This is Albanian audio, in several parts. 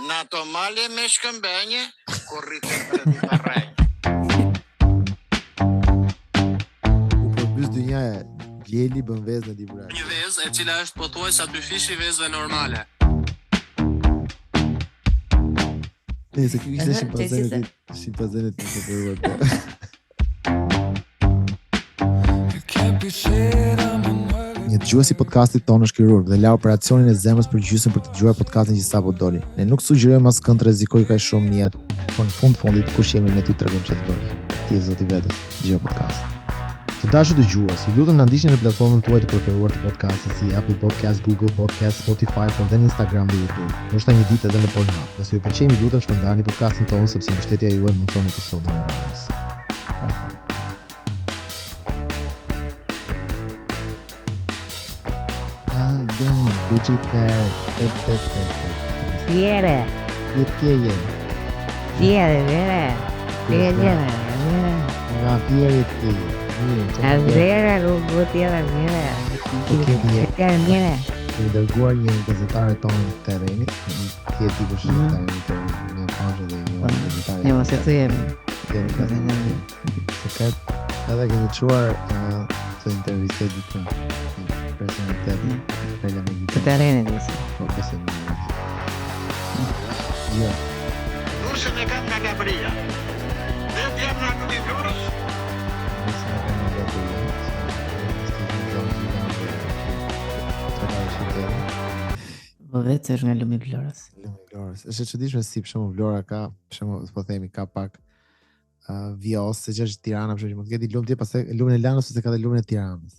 Në ato male me shkëmbenje, kur rritet për di parrenj. U përbys dynjaja, Gjeli bën vezë në librar. Një vezë e cila është pothuajse aty fishi vezëve normale. Nëse kjo ishte shqimpazenet të përruar të. Një dëgjuesi podcastit tonë është kirurg dhe la operacionin e zemrës për gjysmë për të dëgjuar podcastin që sapo doli. Ne nuk sugjerojmë asë të rrezikoj kaq shumë në jetë, por në fundit kush jemi ne ty tregojmë çfarë të bësh. Ti je zoti vetes, dëgjoj podcast. Të dashur dëgjues, ju lutem na ndiqni në platformën tuaj të preferuar të podcastit si Apple Podcast, Google Podcast, Spotify, por edhe në Instagram dhe YouTube. Ndoshta një ditë edhe në Pornhub. Nëse ju pëlqen, ju lutem shpërndani podcastin tonë sepse mbështetja juaj më thon episodin e radhës. Fiere. Fiere, vere. Fiere. Nga fiere ti. Azera nuk tjera mire. Tjera mire. Kemi dërguar një gazetare tonë në terrenit, ti e di kush është në pazhë dhe një gazetare. Ne mos e thujemi. Sekret, edhe kemi çuar të intervistoj dikë. Personalitet. Të terrenit ose. Po besoj në. Jo. Kushën e kam nga Gabria. Dhe t'jam nga këtë i florës. Po vetë është nga lumi i Vlorës. Lumi i Vlorës. Është e çuditshme si për shembull Vlora ka, për shembull, po themi ka pak vjos, se që është Tirana, për shembull, mund të ketë lumë tjetër, pastaj lumin e Lanës ose ka dhe lumin e Tiranës.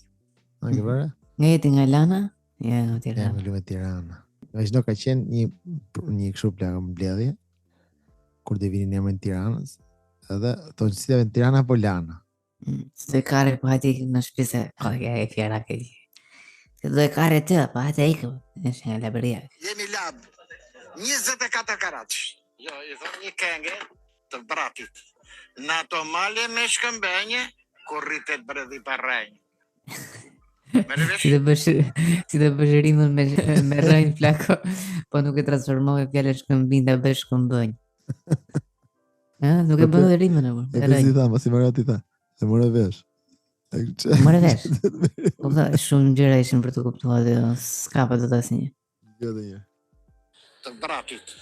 A ke vëre? Nga jeti nga Lana? Ja, nga Ja, Tirana. me lumin e Tirana. Vazhdo ka qenë një kështu plagë mbledhje kur do vinin emrin Tiranës, edhe thonë si në Tirana apo Lana. Se kare po hajti në shtëpi po e fjera ke. Se do e kare të, po hajti ikëm. Është nga Labëria. Jemi lab 24 karatësh. Jo, i thonë një kenge të bratit. Në ato male me shkëmbenje, kur rritet për di parrenj. Si të bësh rimën me rënjë flako, po nuk e transformove fjallë shkëmbin dhe bësh shkëmbënj. Nuk e bënë dhe rimën e E kësi tha, ma si marrë ti tha, e mërë vesh. Mërë vesh? Po tha, shumë gjëra ishin për të kuptuar dhe s'ka pa të asnjë. Jo dhe një. Të bratit.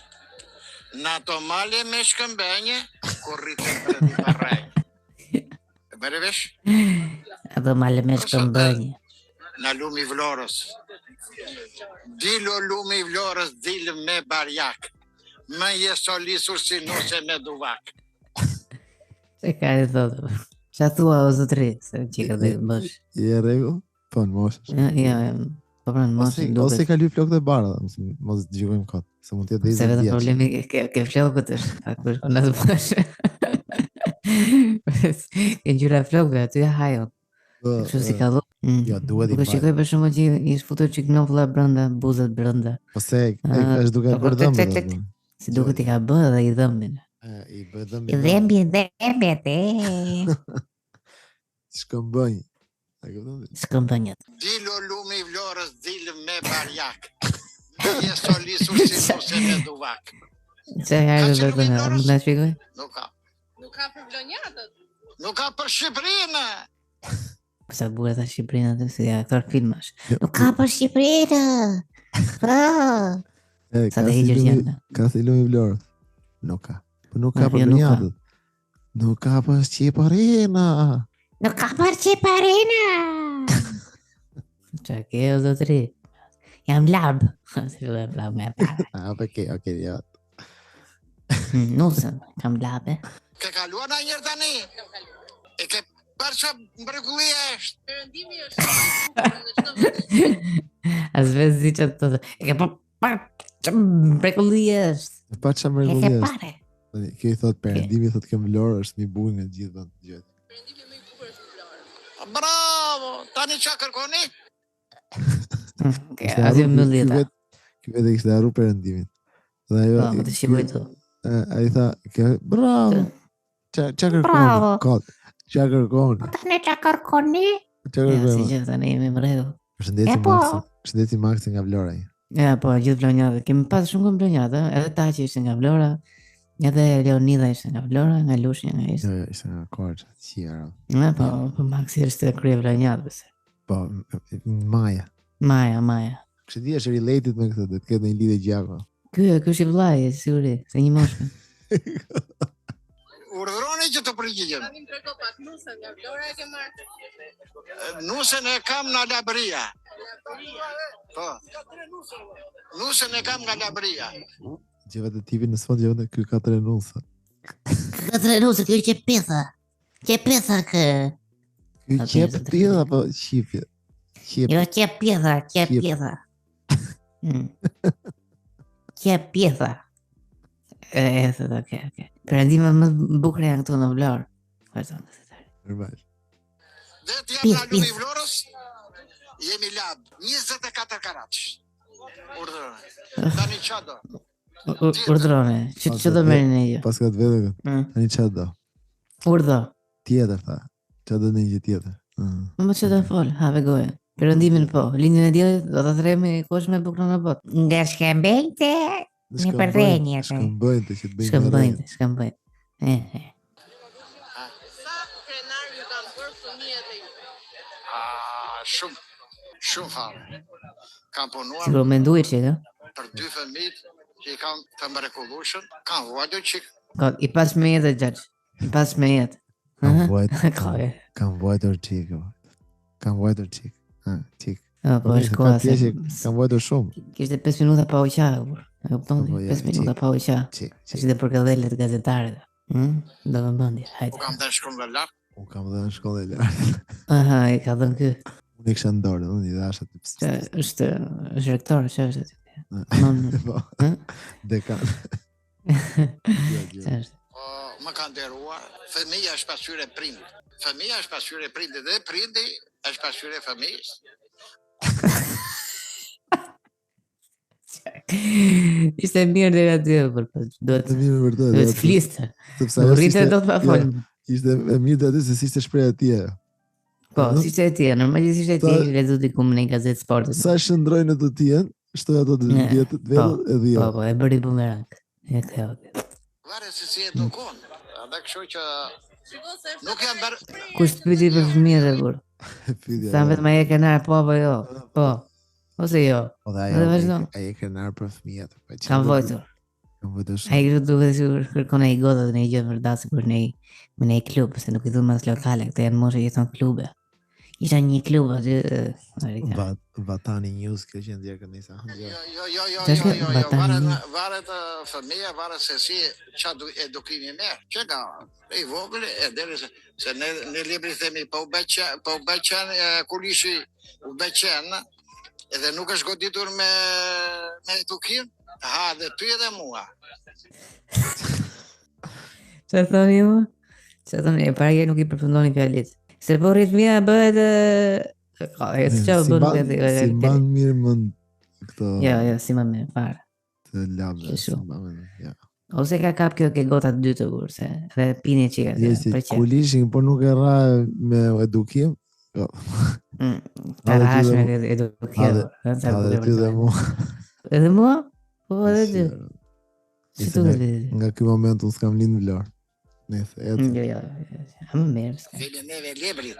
Në ato male me shkëmbenje, kur rritet për di parrenj. E bëre vesh? Ato male me shkëmbënj. Në lumi i Vlorës. Dilo lumi i Vlorës, dilë me barjak. Më je solisur si nuse me duvak. Se ka e thotë. Qa thua o zotri, se qika dhe bësh. Je e rregull? Po në moshë. Ja, po pra në moshë Ose ka ly flokët e bardha, mos dëgjojmë kot, se mund të jetë dhe se vetëm problemi ke flokët është, akush në të bësh. Ke ngjyra flokëve, aty e hajo. Kështu si ka dhënë. Jo, duhet i Po shikoj për shembull që i futur çik novlla brenda, buzët brenda. Po se është duke bërë dhëmbë. Si duket i ka bërë dhe i dhëmbin. I bë dhëmbë. I dhëmbi te. Shkëmbënj. A kupton? Shkëmbënjët. Dilo lumi i Vlorës, dilë me barjak. Më je solisur si nuse me duvak. Çe hajde do të na shpjegoj? Nuk ka. Nuk ka për vlonjatët. Nuk ka për Shqipërinë. Sa bukur ta Shqipërinë atë si aktor filmash. Nuk ka për Shqipërinë. Sa të hiqësh janë. Ka si lumi i Vlorës. Nuk ka. Po nuk ka për vlonjatët. Nuk ka për Shqipërinë. Nuk ka për Shqipërinë. Qa ke o zotri? Jam lab. Se filloj lab me para. Okay, ja. Nusën, kam labe. Ke kaluar na njërë tani? E ke parë që mbrekulli është? Perëndimi është As veç zi që të të. E ke parë që mrekulli është. Pa që E mrekulli ke është. pare. Kjo i thot perëndimi, thot ke Vlorë është mi buj nga gjithë dhe të gjithë. perëndimi më i bukur është Vlora. Bravo! Tani që kërkoni? Azi më ljeta. Kjo vetë kështë arru perëndimin. Dhe ajo... Po, më të shqipoj të. A i tha, bravo! Qa kërkoni? Kot. Qa kërkoni? Tani qa kërkoni? Qa Ja, si kërkoni? që tani jemi më rregull. Përshëndetje Maxi nga Vlora. Ja, po, gjithë Vlonjata. Kemi pas shumë nga Vlonjata, edhe Taqi ishte nga Vlora, edhe Leonida ishte nga Vlora, nga Lushnja nga ishte. Jo, ishte nga Korça, Qiera. Ja, po Maxi është krye Vlonjatës. Po, Maja. Maja. Kështë di është related me këtë, dhe të ketë një lidhje gjako. Ky është i vllai, siguri, se një moshë. Urdhroni që të përgjigjem. Tani më tregon pak nusën nga Vlora e ke marrë. Nusën e kam nga Labria. Po. Nusën e kam nga Labria. Gjeva të tipin në sfond, gjeva të ky 4 nusa. Katër nusë, ky që pitha. Që pitha kë. Ky qep pidha apo qipje? Jo, që pitha. Që pitha. Okay. Perëndime më bukur janë këtu në Vlorë. Vazhdo. Normal. Dhe të jam nga Lumi Vlorës, jemi lab, 24 karatsh. Urdhroni. Tani qa do? Urdhrone, që do merrin ne gjë? Pas ka të vete këtë. Tani qa do? Urdhë. Tjetër, tha. Qa do një gjë tjetër? Më që do fol, have goje. Perëndimin po, lindjen e diellit do ta thërremi kush më bukur në botë. Nga shkëmbejtë, në përrenje. Shkëmbëjnë që të bëjnë. Shkëmbëjnë. Sa krenar ju kanë bërë fëmijët e ju? Shumë fare. Kam punuar Sigur mendoj çik, për 2 fëmijë që i kam të mrekullueshëm, kam vuajtur çik. I pas me jetë xhax. I pas me jetë. Kam vuajtur çik. Kam vuajtur çik. Çik. Po është koha se kam vuajtur shumë. kishte 5 minuta pa uqa. E kupton? 5 minuta pa uqa. Çik. Ishte për këdhelet gazetarët. Do më bëndi, U hajde. kam dhënë shkollë lart. Unë kam dhe në shkollë e lartë. Aha, i ka dhënë ky. Unë i kësha ndorë, unë i dasha të Është rektor, që është aty. Po, dekan. Ç'është? Më kanë nderuar. Fëmija është pasqyrë e prindit. Fëmija është pasqyrë e prindit dhe prindi është pasqyrë e fëmijës. Ishte mirë deri aty, por duhet Të mirë vërtet. duhet të fliste. Sepse ajo Rritë s'ishte- do të pa fol. Ishte e mirë dhe aty se si ishte shpreja e tij. Po, si ishte e tij, normalisht ishte e tij, lexu diku në një gazetë sporti. Sa shndrojnë të tijen, shtoj ato të vjetët vetët e dhjo. Po, e bëri bumerang. E kjo. Varet se si edukon. Andaj kështu që Shiko se është nuk jam bërë. Kush të pyeti për fëmijët e burr? Sa vetëm ai e kenar po apo jo? Po. Ose jo. Po dhe Dhe vazhdo. ajo e krenar për fëmijët. Kam vojtur. Kam vojtur shumë. Ai duhet të kërkon ai godat në një gjë vërtet për në një klub, se nuk i thon mas lokale, këto janë moshë jeton klube. Isha një klub aty. Vatani News kjo që ndjer këtë nisa. Varet fëmija, varet se si qa edukimi merë. Që ka i vogël e deri se ne libri themi po u beqen kulishi u beqen edhe nuk është goditur me edukim, ha dhe ty edhe mua. Çfarë thoni ju? Çfarë thoni? E para nuk i përfundoni fjalit. Se po ritmia bëhet çfarë bën vetë. Si mban mirë mend këto Jo, si më mirë fare. të labë. Kështu. Ja. Ose ka kap kjo ke gota të dytë kur se dhe pini çika Jesi për çfarë. kulishin, por nuk e ra me edukim. Jo. Ta rahash me edukim. Edhe ty dhe mua. Edhe mua? Po edhe ty. Si Ishte duhet? Nga ky moment unë s'kam lind në Vlorë. Nëse Jo. Më mirë. s'ka. Themi neve librit.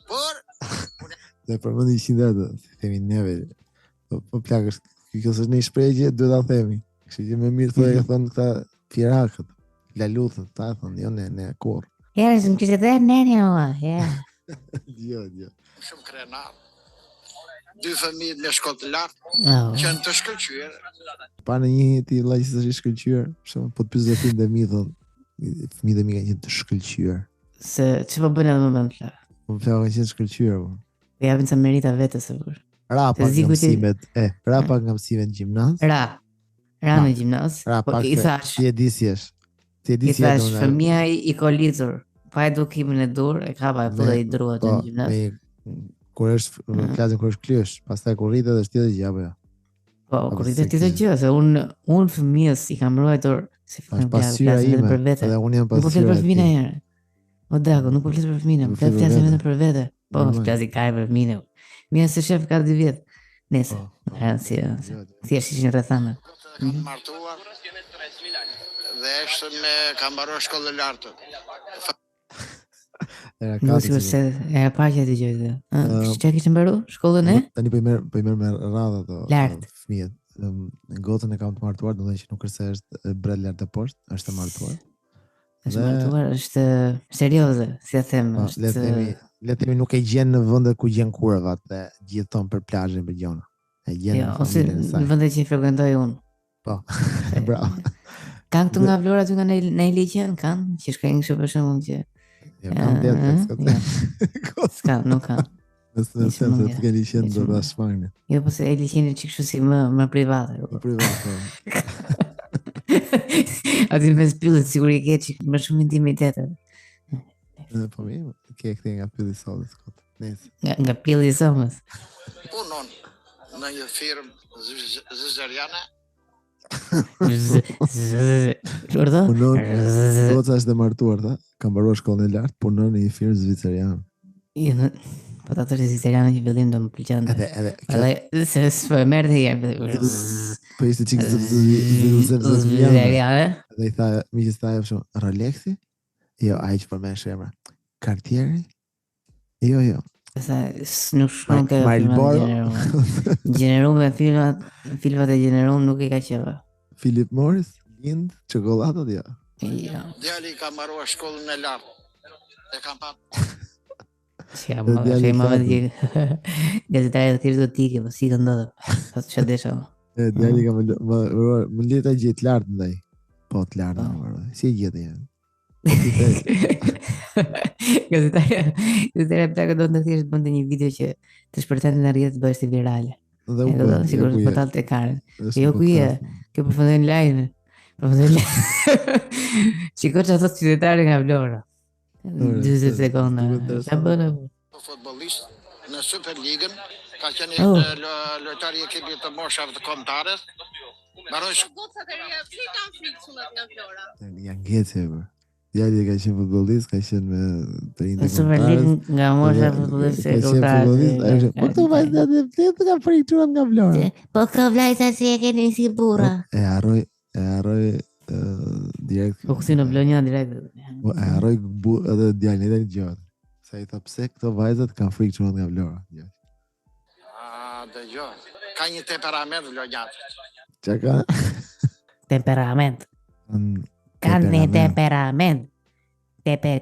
Por dhe përmendi 100 atë, themi neve. Po plak është kjo s'është një shprehje, duhet ta themi. Kështu që më mirë thonë ka thënë këta firakët, laluthët, ta thonë jo ne kurr. Ja, s'm kishte dhënë neni mua. Ja. Jo. shumë krenar. 2 fëmijë me shkollë të lartë Oh. që janë të shkëlqyer. Pa në një ti vllai që është i shkëlqyer, për shembull, po të pyes vetin dhe mi thon, fëmijët e mi kanë qenë të shkëlqyer. Se ç'po bën në moment fla. Po fjalë kanë qenë të shkëlqyer. Po. Japin sa merita vetes së kur. Rapa nga Ziku ti- mësimet, rapa nga mësimet në gjimnaz. Ra në gjimnaz. Po Rapa i thash, ti e di si është. Ti e di i si thash është. fëmia i kolitur, pa edukimin e dur, e ka pa e dhe i druat në gjimnaz. Kur është klasën kur është klyesh, pastaj kur rritet është tjetër gjë apo jo. Po, Apo kur i se të tjetër ke- gjë, se unë fëmijës i kam ruajtur si Është fëmijë pasqyra vetëm ime. për vete. Edhe unë jam Nuk po flet pasqyra. për fëmijën e herë. O Dago, nuk po flet për fëmijën, Po flet flet për vetëm vete. për vete. Po, Normal. flasi kaj për fëmijën. Mia se shef ka 2 vjet. Nëse, thjesht ishin rrethana. Kanë martuar dhe është ka mbaruar shkollën e lartë. Era Mos i kati. se era paqja të gjë. Çka kishte mbaruar? Shkollën e? Tani po i merr me radhë ato Lart. fëmijët. Gotën e kam të martuar, do të thënë që nuk është se është bret lart e poshtë, është e martuar. Është martuar, është serioze, si e them, Po, le të themi nuk e gjen në vende ku gjen kurvat dhe gjithton për plazhin për gjona. E gjen jo, në ose familjen e në saj. vendet që frekuentoj unë. Po. Bravo. Kanë këtu nga Vlora aty nga në liçen, kanë që shkojnë kështu për shembull që Jo, kam jo. S'ka, nuk ka. Nëse se të keni qenë do ta shmangni. Jo, po se e liçeni çik kështu si më private. Privat. Aty me spyllet siguri ke çik më shumë intimitet. Po mi, ke këthe nga pylli solit kot. Nëse. Nga pilli i somës. Punon në një firmë zëzëriane. Çfarë? Punon, goca është e martuar, ta? Ka mbaruar shkollën e lartë, punon në një firmë zvicerian. Po ta thosë italianë që fillim do më pëlqente. Edhe Edhe se s'po e merr dhe jam. po ishte çik zvicerian. Dhe i tha, miqës tha shumë, Rolexi? Jo, ai që përmend shemra. Cartieri? Jo. Sa nuk shkon ke Marlboro. Gjenerum me filmat e Gjenerum nuk i ka qenë. Philip Morris, Lind, çokoladët jo. Jo. Djali ka mbaruar shkollën e lartë. E kam pa Si ama vetë gazetare të tjerë do t'i po si ka ndodhur. Sa të desha. Djali ka më leta gjithë lartë ndaj. Po të lartë më mbaroj. Si e gjete janë? Gazetare plaka do të thjesht bënte një video që të shpërthente në rrjetet bëhej si virale. Dhe Edhe sigurisht po talte Karen. Jo ku je? Ke përfundon lajin. Shiko që ato qytetare nga Vlora. 20 sekonda. Sa bëna? futbollist në Superligën, ka qenë lojtari i ekipit të moshave të kombëtares. Mbaroi Gocat e reja, pse kanë frikë çullat nga Vlora? janë ngecë bër. Djali ka qenë futbollist, ka qenë me të rinë Në Superligë nga mosha futbollist e kombëtare. Po këto vajzat e fletë ka frikë nga Vlora. Po këto vllajza si e keni si burra. E harroj direkt. Po kësi në Vlonja direkt. Po e harroj edhe djalin edhe gjatë. Sa i tha pse këto vajzat kanë frikë nga Vlora. Dëgjoj. Ka një temperament vlonjat. Çka ka? Temperament. Kanë një temperament. Tepe.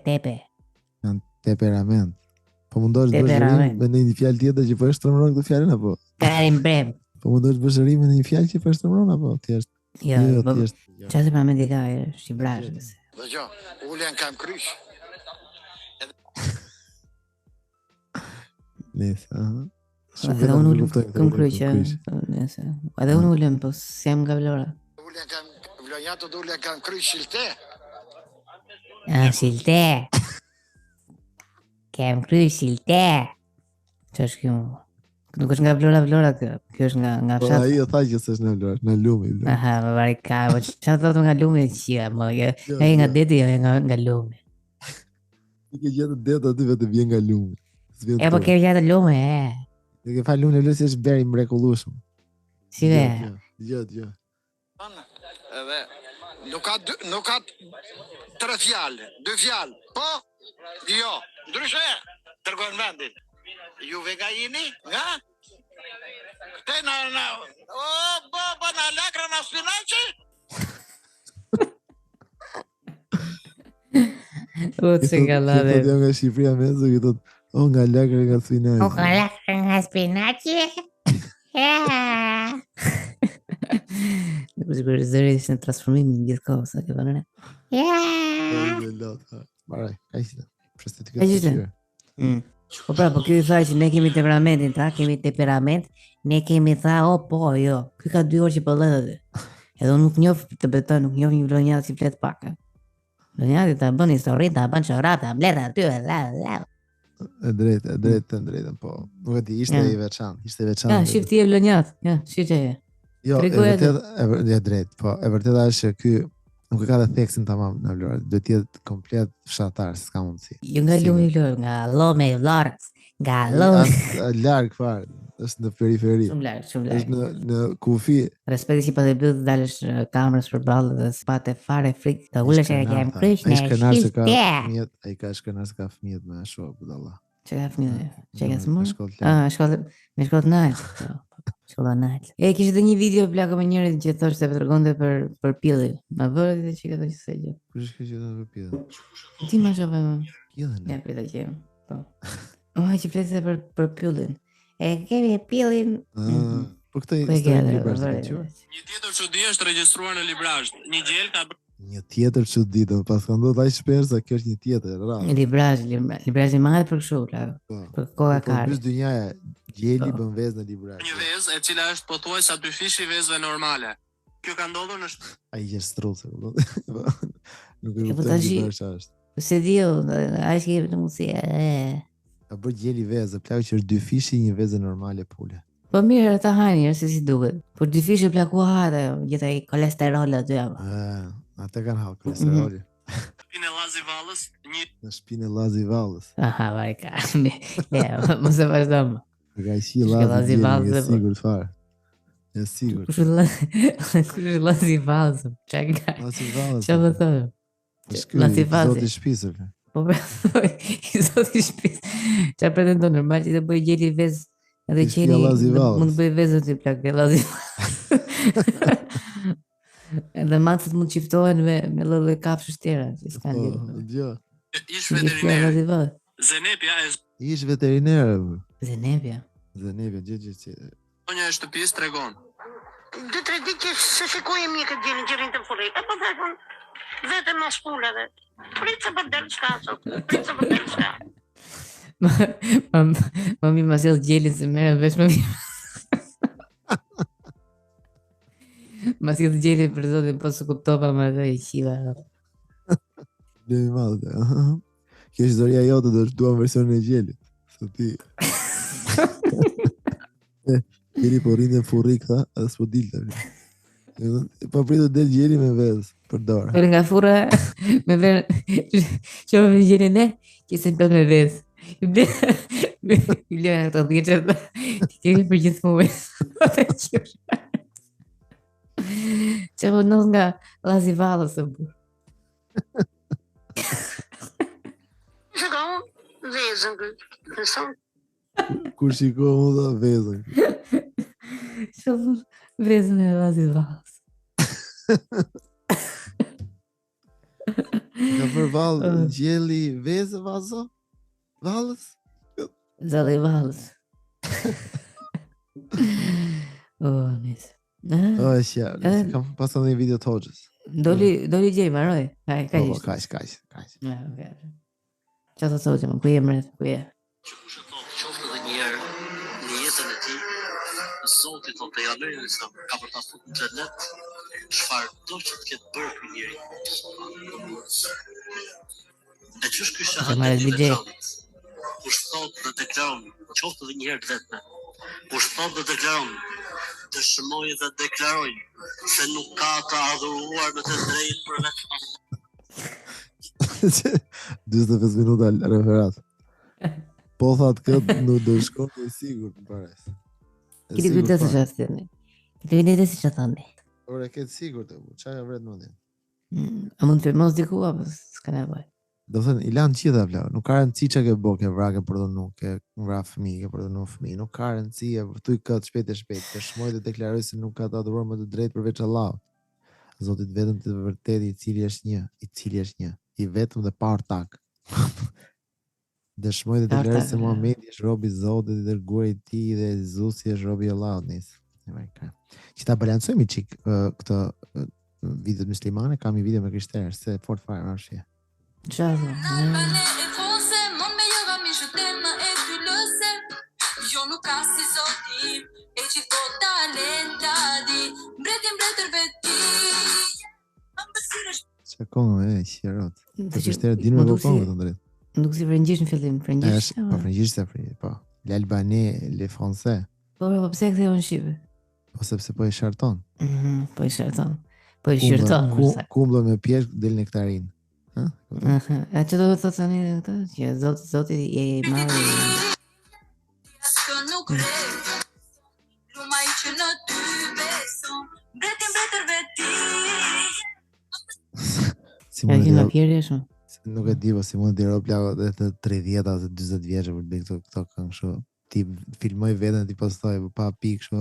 Kanë temperament. Po mundosh të bësh rrim me një fjalë tjetër që po e shtrëmron këtë fjalën apo? Karim brem. Po mundosh të bësh rrim me një fjalë që po e shtrëmron apo thjesht? Jo, çfarë temperament i ka shqiprash? Dëgjoj, ulen kam kryq. Nëse, Edhe unë ulem kam kryqë. Nëse. Edhe unë ulem, po s'jam nga Vlora. Ulen kam vlonjatët ulen kam kryq shilte. Shilte. Kem kryq shilte. Ç'është kjo? Nuk është nga Vlora kjo. Kjo është nga po fshat. ai tha që s'është në Vlorë, në Lumi. Aha, më vari ka. Çfarë thotë nga Lumi qia, më. Ai nga deti, ai nga Lumi. Ti ke gjetë det aty vetë vjen nga Lumi. E po ke gjatë Lumi, e. Ne ke fal Lumi, lësi është beri mrekullueshëm. Si ve. Jo. Edhe nuk ka tre fjalë, dy fjalë. Po? Jo. Ndryshe tërgojnë vendin. Juve nga jini? Nga? Këte baba na lakra na spinaci? O, që nga lade. Këto nga Shqipëria mezu, këto nga lakra nga spinaci. O, nga lakra nga spinaci? Në përshkërë zëri ishte në transformim në gjithë kohë, sa ke përëne. Maraj, ka ishte. Ka ishte? Po pra, po kjo i tha që ne kemi temperamentin, ta, kemi temperament, ne kemi tha, po, jo, kjo ka 2 orë që po lëdhe. Edhe unë nuk njof të betoj, nuk njof një vlonjat si flet pak. Vlonjati ta bën histori, ta bën çorap, ta mbledh aty, la. E drejtë, po. Nuk e di, ishte i veçantë, Ja, shif ti e vlonjat, ja, shif që e. Jo, e drejtë, po, e vërteta është që ky nuk e ka dhe theksin tamam në Vlorë, do të jetë komplet fshatar, s'ka mundësi. Jo nga Lumi Vlorë, nga Lome Vlorës, nga Lome. Larg fare. është në periferi. Shumë larg, shumë Është larg. në kufi. Respekti që po të bëj dalësh kamerës përballë dhe s'pate fare frikë të ulesh e kem kryq Ai në shkenar se ka shiste. fëmijët, ai ka shkenar se ka fëmijët me shoh budalla. Çe ka fëmijë? Çe ka Në smur? shkollë lart. Shkollë, me shkollë nalt. Shkolla nalt. Kishte dhe një video plako me njërin që thoshte tregonte për pillin. Ma vëre ti çika të çse gjë. Kush është që do të pillën? Ti më shoh më. Pillën. Ja prita që. Po. Që fleste për pillin. E kemi pillin. Po këtë Po e histori ke libra të vëre. quar. Një tjetër çudi është regjistruar në librazh. Një gjel ka Një tjetër çudi, do pas ka ndodhur aq shpesh se kjo është një tjetër, rrallë. Librazh i madh për kështu, plako. Po. Për koka Po kare. bys dynjaja, gjeli Po. bën vezë në librazh. një vezë e cila është pothuajse aty fishi i vezëve normale. Kjo ka ndodhur në Ai është struce, po. Nuk e po kuptoj tash- librazh çfarë është. Se dio, ai që në mundsi. Ka bërë gjeli vezë, plak që është dy fishi një vezë normale pule. Po mirë, ata hajnë, se si duket. Por dy fishe plaku hate, gjithë ai kolesterol aty apo. Ata kanë hall kolesteroli. shpinë e Llazi Vallës, një Në shpinë e Llazi Vallës. Aha, vaj ka. Ja, mos e vazhdom. Ka shi Llazi Llazi Vallës, Vallës, po. sigurt fare. Është sigurt. Kush është Llazi Vallës? Çka ka? Llazi Vallës. Çfarë më thonë? Është Llazi ky Vallës. zoti i shtëpisë. Po i zoti shpis. Çfarë pretendon normal që të bëj gjeli vez edhe Ti shpia qeni Llazi Vallës. mund të bëj vezë ti plak ke Llazi Vallës. Edhe macet mund çiftohen me lloj kafshësh tjera, që s'kan Po, lidhje. dëgjoj. ish Ti shpia veteriner. Llazi Vallës. Zenepja e Ish veteriner. Zenebja. Zenebja, gjë që zonja e shtëpisë tregon. 2-3 ditë që se shikoj e mjekët gjelin që rinë të furrit. E po thekon, vetëm në shpullave. Pritë për delë qka, sot. Pritë për delë qka. Mami ma sjell gjelin se merren vesh më mirë. Ma sjell gjelin për zotin, po se kuptova më dhe i qiva. dhe i madh. Kjo është historia jote, do të duam versionin e gjelit. Se ti. Gjeli po rinde furrik tha, edhe s'po dilte. Po pritet del gjeli me vezë për dorë. Për nga furra me ver që me gjelin e, që se plot me vezë. I ble ato dhjeqet, ti kemi për gjithë muaj. Që po nëz nga Llazi Vallës e burë. Shikon, vezën këtë. Nëson, Kur shiko mu dha vezën. Shumë vezën e Llazi Vallës. Ka për vallë gjeli vezë vazo? Vallës? Zalli Vallës. Nisë. Shja, kam pasur një video të hoxhës. Doli gjej, maroj. Kaj Po, ishte. kaq. Ja, okay. Qa të thotë më, ku je mret, ku je? Qoftë edhe një herë në jetën e tij, Zoti thotë pejgamberi sa ka për ta futur në xhenet, çfarë do që të ketë bërë ky njeri. E çush ky marrë shahadet i DJ. veçantë? Kush thotë dhe deklaron, qoftë edhe një herë vetme. Kush thotë dhe deklaron, dëshmoj dhe deklaroj se nuk ka të adhuruar me të drejtë përveç Allahut. 45 minuta referat. Po thatë këtë nuk do shkon të sigurt në pares. Kiti kujtë se që thëni. Kiti kujtë se që thëni. Ore, këtë sigurt e bu, qaj vret më din. A mund të firmos diku, apo s'ka nevoj? Do thënë, i lanë qita vlau, nuk ka rëndësi që ke bo, ke vra, ke përdonu, ke vra fëmi, ke përdonu fëmi, nuk ka rëndësi, e vërtuj këtë shpejt e shpejt, ke shmoj dhe deklaroj se nuk ka të adhuruar më të drejtë përveç Allahut. Zotit vetëm të vërtet i cili është një, i vetëm dhe pa ortak. Dëshmoj dhe deklaroj se Muhamedi është robi i Zotit, i dërguar i tij dhe Jezusi është robi i Allahut nis. Që ta balancojmë çik këtë videot muslimane, kam një video me krishterë, se fort fare më shije. Çfarë? Albanais et français, mon meilleur ami, je t'aime et tu le sais. Jo nuk ka si zoti, e që po talentadi, mbretërve ti. Çka kongë qirot. Të krishterë dinë me kongë të drejtë. Nuk si frëngjisht në fillim, frëngjisht. Po frëngjisht se frëngjisht, po. L'albanais, le français. Po pse ktheu në shqipe? Po sepse po i sharton. Po i sharton. Po i shirton. Kumblo me pjeshk del nektarin. A që do të thotë tani këtë? Që Zoti i marrë. S'ka nuk re, si E mund di të nga pjerë shumë. nuk e di, po si mund të diro plako dhe të 30 ose 40 vjeçë për të bëjë këto këngë kështu. Ti filmoj veten ti postoj pa pikë kështu.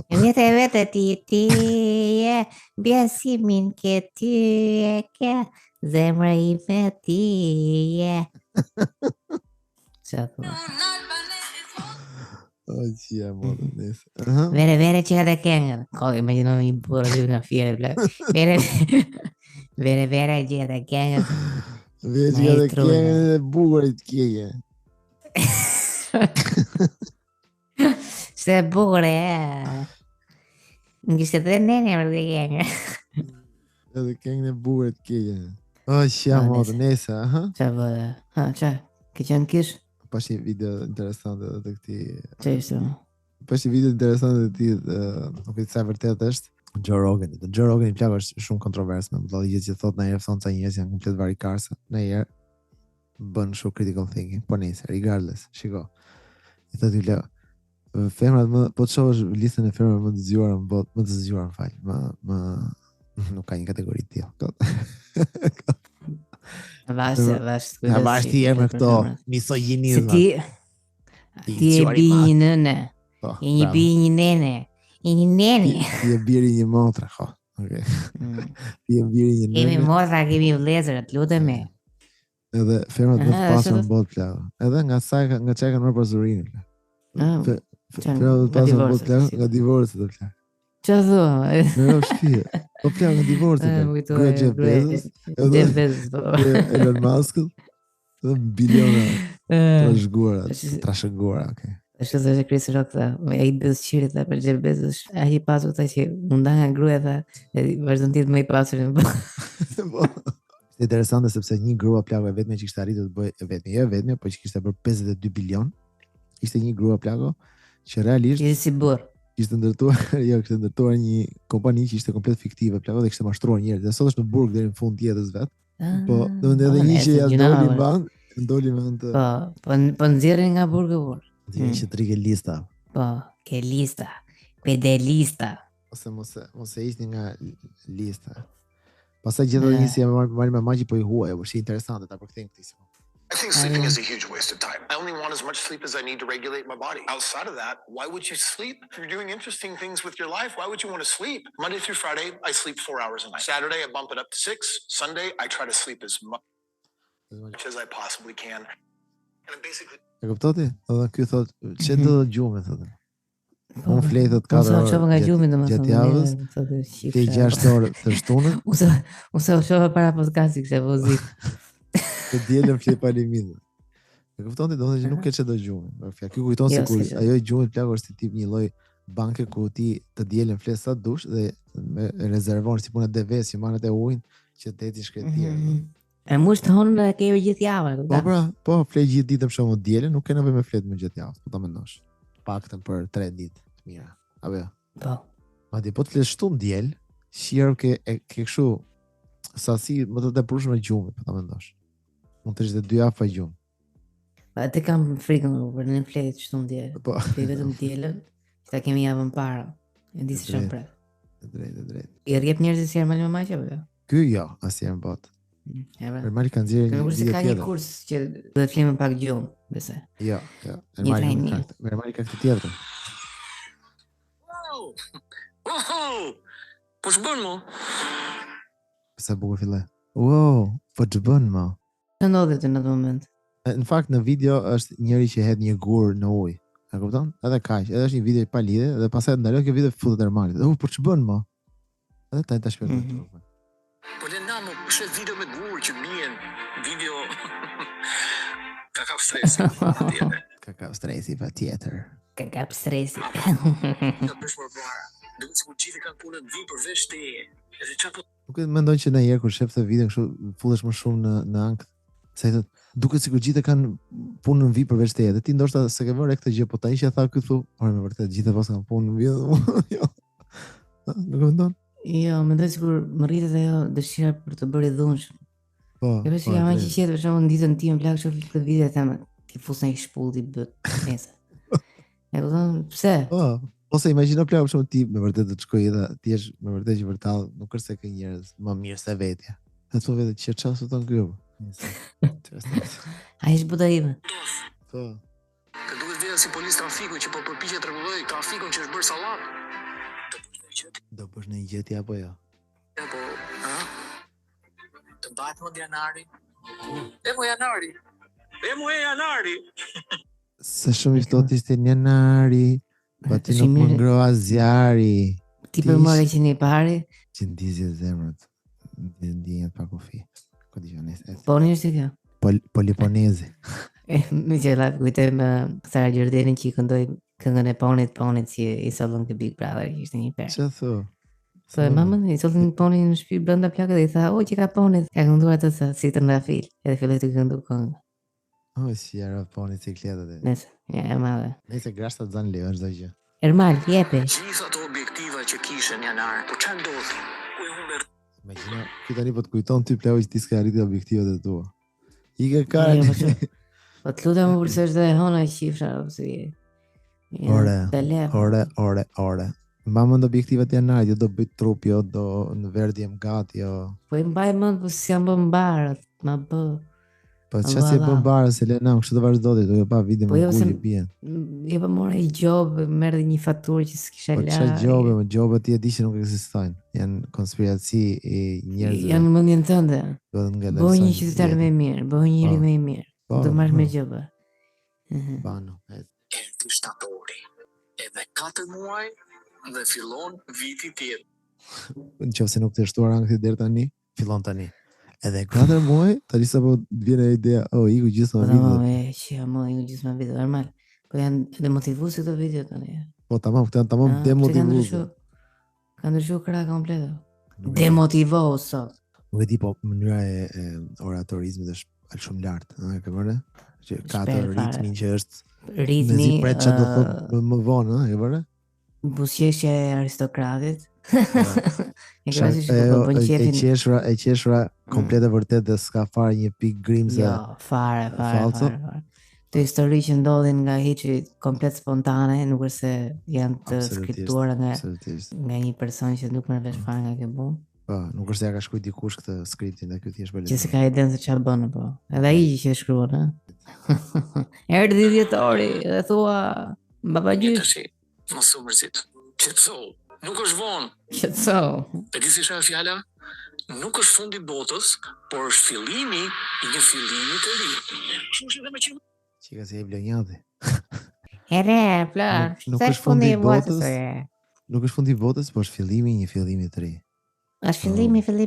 Vete ti e bjesimin ke ty e ke zemra i me ti e. Qa thua? O qia modë nëse. Aha. Vere që ka të kengën. Ko, imaginon një burë dy nga fjere, bla. Vere që ka të kengën. Veç që dhe Maestro, kengë dhe bukurit kjeje. Se burë e. Në kishtë të nene për të kengën. Edhe kengë dhe bukurit kjeje. O qia modë nëse, aha. Qa bëdhe? Ha, qa? Ke qenë kish? Pash një video interesante dhe të këti. Qa ishte? Pash një video interesante dhe ti, nuk e të sa vërtet është. Joe Rogan. Joe Rogan i plak është shumë kontrovers me mëllë gjithë që thot në herë thonë ca njerëz janë komplet varikarse. Në herë bën shumë critical thinking. Po nëse, regardless, shiko. I thot i plak, femrat më, po të shohësh listën e femrave më të zgjuara në botë, më të zgjuara në fal, më nuk ka një kategori të tillë. Vasht. Na bash ti me këto misogjinizëm. Se ti e bi një nëne. E një bi një nene. E një nene. Ti e biri një motra, ho. Okej. Ti e biri një Kemi nene. motra, kemi vlezër, të lutemi. Edhe femrat më të Aha, pasur ashtu në botë plako. Edhe nga çka kanë marrë pasurinë. Qa Femrat më të pasur në botë plako nga divorcet të plako. thua? Në shtëpi. Po plako nga divorcet. Jeff Bezos, Jeff Bezos, po. Elon Musk. Edhe biliona trashëguara, okay. Është se Chris Rock tha, ai bëz qirit tha për Jeff Bezos, ai i pasur tha që munda nga gruaja tha, vazhdon të jetë më i pasur në botë. Po. Është interesante sepse një grua plako e vetme që kishte arritur të bëjë vetme, po që kishte bërë 52 bilion. Ishte një grua plako që realisht Ishte si burr. kishte ndërtuar një kompani që ishte komplet fiktive plako dhe kishte mashtruar njerëz. Dhe sot është në burg deri në fund të jetës vet. Po, domethënë edhe një që ja doli me anë të Po nxjerrin nga burgu. që trike lista. Po, ke lista. Pedelista. Ose mos e isni nga lista. Pastaj gjithë nisi ja marrë me magji po I huaj, është interesante ta përkthejmë këtë si. I think sleeping is a huge waste of time. I only want as much sleep as I need to regulate my body. Outside of that, why would you sleep? If you're doing interesting things with your life, why would you want to sleep? Monday through Friday, I sleep 4 hours a night. Saturday, I bump it up to 6. Sunday, I try to sleep as much as I possibly can. And I'm basically... E kuptoti? Edhe ky thot, çe do të gjumë thotë. Unë flej thot 4 orë. Unë çova nga gjumi domethënë. Gjatë javës, te 6 orë të shtunën. Unë çova para podcastit kishte vozi. Të dielën flej pa limit. E kuptoti domethënë që nuk ke çe do gjumë. Ky kujton se kur ajo gjumi plako është tip një lloj banke ku ti të dielën flet sa dush dhe rezervon si punë devës që marrët e ujin që deti shkretëtir. E mush të honë e kemi gjithë javën. Po pra, po flej gjithë ditën për shkakun dielën, nuk ke nevojë me flet më gjithë javën, po ta mendosh. Paktën për 3 ditë të mira. Apo jo. Po. Madje po të flesh shtum diel, shiher ke kështu sasi më të teprueshme gjumë, po ta mendosh. Mund të ishte 2 javë pa gjumë. Atë kam frikën për në flet shtum diel. Po. Ti vetëm dielën, ta kemi javën para. E di se çfarë pret. Drejt. I rjep njerëzit si Armani Mamaç apo jo? Ky jo, asnjëherë bot. Armani kanë nxjerrë një video tjetër. Ka një kurs që do të flemë pak gjumë, besoj. Jo. Armani ka këtë tjetër. Wow! Po ç'bën mo? Sa bukur filloi. Wow, po ç'bën mo? Ç'o ndodhet në atë moment? Në fakt në video është njëri që hedh një gur në ujë. E kupton? Edhe kaq. Edhe është një video pa lidhje dhe pastaj ndalon kjo video futet Armanit. Po ç'bën mo? Edhe ta shpjegoj. Po le namo, është video me gur që bien, video ka stresi patjetër. Ka stresi patjetër. Ka stresi. Ka bësh më para. Duket sikur gjithë kanë punën vi përveç teje. Edhe çfarë? Nuk e mendoj që ndonjëherë kur shef këtë video kështu fullesh më shumë në ankth. Se thotë, duket sikur gjithë kanë punën vi përveç teje. Dhe ti ndoshta s'e ke vënë këtë gjë, po tani që tha ky thu, ore me vërtet gjithë pas kanë punën vi. Jo. Nuk e mendon? Jo, mendoj sikur më rritet ajo dëshira për të bërë dhunshëm. Po. Jo vetë jam aq i qetë për shkakun ditën time plak shoh këtë video them ti fusën i shpulli bët nesër. E kupton pse? Po. Ose imagjino plak për shkakun ti me vërtet të shkoj edhe ti je me vërtet që vërtall nuk është se ke njerëz më mirë se vetja. E të vetë që çfarë sot në grup. Ai është buta ime. Po. Të duhet vjen si polis trafiku që po përpiqet të rregulloj trafikun që është bërë sallat. Do bësh në gjeti apo jo? Apo, ha? Të bëhet më janari. Emo janari. Se shumë i ftohtë ishte janari, pa ti nuk më ngrova zjari. Ti për more që një pari, Që ndizje zemrët, ndjenjët pa kufi. Ko di qënë, po një është kjo. Poliponezi. Me që la kujtoj me Sara Gjordenin që i këndoj këngën e ponit si i sollën ke Big Brother, ishte një per. Që thu? Po e mamën, i sollën ponin në shtëpi brenda plakët dhe i tha, o që ka ponit, ka kënduar atë sa si të ndafil, edhe filloi të këndu këngë. O, si jara poni cikletet e. Nëse, ja e madhe. Nëse grashta të zanë leo, është dhe gjë. Ermal, jepe. Gjithë ato objektiva që kishen janar, po çfarë ndodhi? Ku e humbër? Imagjino, ky tani po të kujton ty pleu që ti s'ka arritur objektivat e tua. I ke Jo, karë. Po të lutem më përse është dhe hona e qifra, si... Ore. Mbamën do objektivat janarit, jo do bëj trup, jo do në verdi jem gati, jo. Po i mbaj mend, po si jam bë mbarët, ma bë. Po çfarë si e bën barë se Lena, kështu do vazhdoti, do jo pa vide Po më jo, se- guli bien. Jo po mora i gjobë, merrdi një faturë që s'kisha Po la. çfarë gjobe, më gjobe ti e di që nuk ekzistojnë. Janë konspiraci e njerëzve. Janë në mendjen tënde. Do të nga Bëj një qytetar më i mirë, bëj njëri Po. më i mirë. Po, Do marrë me po. gjobë. Bano. Erdhi shtatori. Edhe 4 muaj dhe fillon viti tjetër. Nëse nuk të shtuar ankthi deri tani, fillon tani. Edhe 4 muaj, tani sapo vjen e ideja, iku gjithë Po në tamam, video. që mo i gjithë me video, normal. Po janë demotivuese këto video tani. Po tamam, këto janë tamam demotivuese. Ka ndryshu krah komplet. Demotivohu sot. Nuk e di, po mënyra e oratorizmit është shumë lart, e ke vënë? Që ka atë Shpejt fare. ritmin që është Ritmi, mezi pret çfarë do thotë më vonë, e ke vënë? buzëqeshja e aristokratit. E ke Qa- parasysh që po bën e qefin. qeshra komplet e vërtet dhe s'ka fare një pikë grimze. Jo, fare. falso. Të histori që ndodhin nga hiçi komplet spontane, nuk është se janë të Absolutisht, skriptuara absolutisht. nga një person që nuk merr vesh fare nga kjo punë. Po, nuk është se ja ka shkruar dikush këtë skriptin dhe ky thjesht bële. Që se ka idenë se çfarë bën po. Edhe ai që e shkruan, ha. Erdhi dhjetori dhe thua babagjysh, Tashi, mos u mërzit. Qetëso, nuk është vonë. qetëso. E di si çfarë fjala? Nuk është fundi i botës, por është fillimi i një fillimi të ri. Kështu është edhe me qenë. Çika si e blonjati. Ere, Flor, Nuk sa është fundi i botës. botës. Nuk është fundi i botës, por është fillimi i një fillimi të ri. Është fillimi të ri,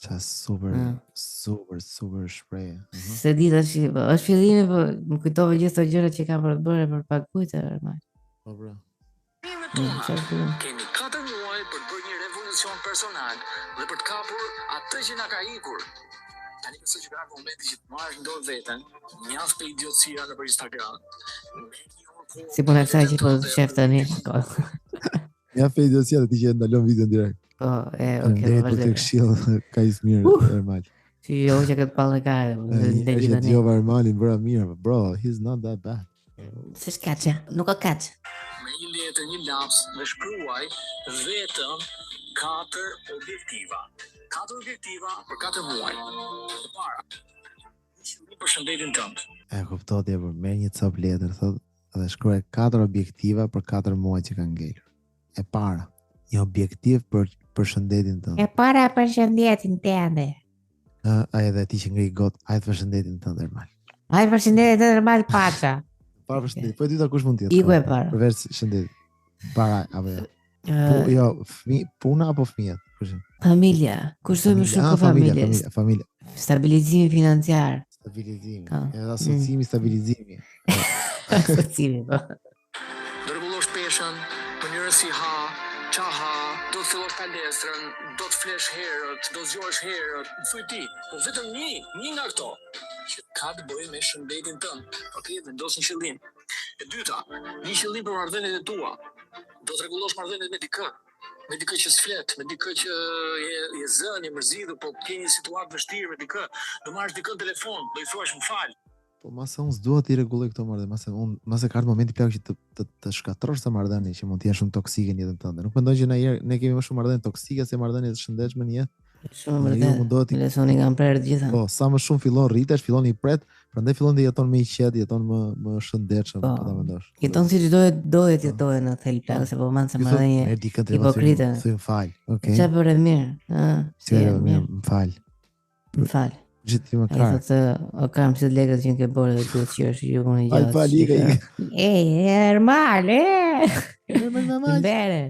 Qa super, Mm. super shprehje. Se di tash, po, është fillimi, po më kujtove gjithë ato gjërat që kam për të bërë për pak kujtë, normal. Po bra. Çfarë fillon? Kemi 4 muaj për të bërë një revolucion personal dhe për të kapur atë që na ka ikur. Tani besoj që ka momenti që të marrësh në dorë veten, mjaft për idiotësia nëpër Instagram. Si puna e kësaj që po shef tani. Po, Ja fe idiocia dhe ti që e ndalon video direkt. po, okay, Deri po për të vazhdo. këshill ka Ismir normal. Si jo që këtë pallë ka, Ai deri që tani. djova Armalin bëra mirë, po, bro, he's not that bad. Se shkaçë, nuk ka kaç. Me një letër, një laps dhe shkruaj vetëm 4 objektiva. 4 objektiva për 4 muaj. E para, një për shëndetin tënd. E kuptoti e për merr një cop letër, thot, dhe shkruaj 4 objektiva për 4 muaj që kanë ngelur. E para, një objektiv për shëndetin tënd. E para për shëndetin tënde. Ai edhe ti që ngri got, ai të për shëndetin tënd normal. Ai për shëndetin tënd normal paça. Para për shëndetin, po e dyta kush mund të jetë? Iku e para. Përveç shëndetit. Para apo jo? Jo, puna apo fëmijët? Kush? Familja. Kushtoj më shumë për familjes. Familja. Stabilizimi financiar. Stabilizimi. Ka. Edhe asocimi, stabilizimi. Asocimi, po. Do rregullosh peshën, mënyrën si ha, qa ha, do të fillosh palestrën, do të flesh herët, do të zgjohesh herët, thuj ti, po vetëm një nga këto që ka të bëjë me shëndetin tënd. Okej, vendos një qëllim. E dyta, një qëllim për marrëdhëniet e tua. Do të rregullosh marrëdhëniet me dikë. Me dikë që s'flet, me dikë që je zënë, je mërzitur, po ke një situatë vështirë me dikë, do marrësh dikën në telefon, do i thuash më fal. Po mase unë s'dua ti rregulloj këto marrëdhënie, mase ka ardhur momenti plak që të shkatrosh sa marrëdhënie që mund të jenë shumë toksike në jetën tënde. Nuk mendoj që ne kemi më shumë marrëdhënie toksike se marrëdhënie të shëndetshme në jetë. Shumë Ju mundohet vërtet. Lesoni kanë prerë të gjitha. Po, sa më shumë fillon rritesh, fillon i pret, prandaj fillon të jeton më i qetë, jeton më shëndetshëm, Po. po ta mendosh. Jeton siç dohet jetoje në thel plagë, se po man se marrëdhënie E di këtë hipokrite. Thym fal. Okej. Çfarë bëre mirë? Si e mirë. Më fal. Më fal. Gjithë ti më Ai kar. thotë, o kam se lekët që ke bërë dhe duhet që është ju unë Fal, fal, ika. Normal, Bere.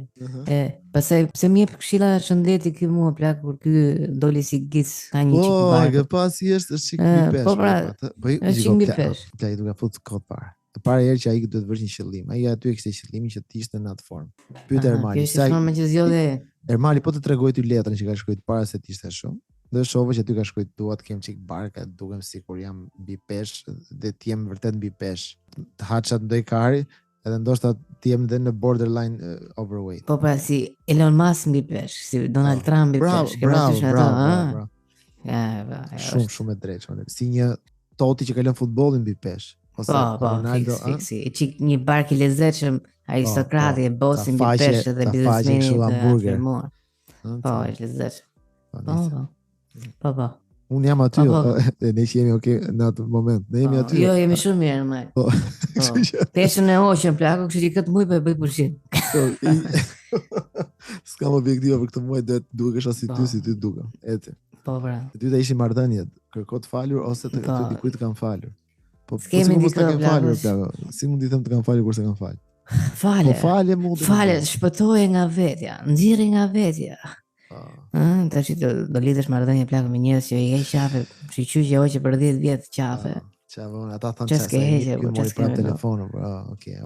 Pastaj pse më jep këshilla shëndeti ky mua plak kur ky doli si gic ka një çik Po, bark. që pasi është çik mbi pesh. po pra, Po është çik mbi pesh. Plak duke fut kot para. Të para herë që ai duhet të vësh një qëllim. Ai aty e kishte qëllimin që të ishte në atë formë. Pyet Ermali, Kjo është forma që zgjodhe. Ermali po të tregoj ty letrën që ka shkruar para se të ishte shumë. Dhe shova që aty ka shkruar duat kem çik barka, dukem sikur jam mbi pesh dhe ti jem vërtet mbi pesh. Të haçat ndoj kari, edhe ndoshta ti jem dhe në borderline overweight. Po pra si Elon Musk mbi pesh, si Donald Trump mbi Bravo, pesh. Ke parasysh ato, bravo. Ja, Shumë e drejtë. Si një Totti që ka lënë futbollin mbi pesh. Ose Po, Ronaldo, fiksi. E çik një bark i lezetshëm, aristokrati e bosi mbi faqe- pesh dhe ta faqe biznesmeni kështu të hamburger. afirmuar. Po, është lezetshëm. Po. Unë jam aty, Po. ne që jemi okay në atë moment. Ne jemi aty. Jo, jemi shumë mirë, më. Po. Peshën e hoqën plaku, kështu që këtë muaj po e bëj pushim. S'kam objektiva për këtë muaj, duhet kësha si ty, si ty duke. Eti. Po, pra. E ty të ishi marrëdhëniet, kërko të falur ose të dikujt të kam falur. Po si S'kemi mund mos ta dikë, kem falur, plako. plako? Si mund i them të kam falur kurse kam falur? Fale. Po fale mund. Fale, shpëtoje nga vetja, nxirri nga vetja. Tash do lidhesh marrëdhënie plakë me njerëz që i ke qafe, shiqyr që hoqe për 10 vjet qafe. Çavon, ata thonë Çes ke heqe, po mori çes prap ke telefonin, po, okay.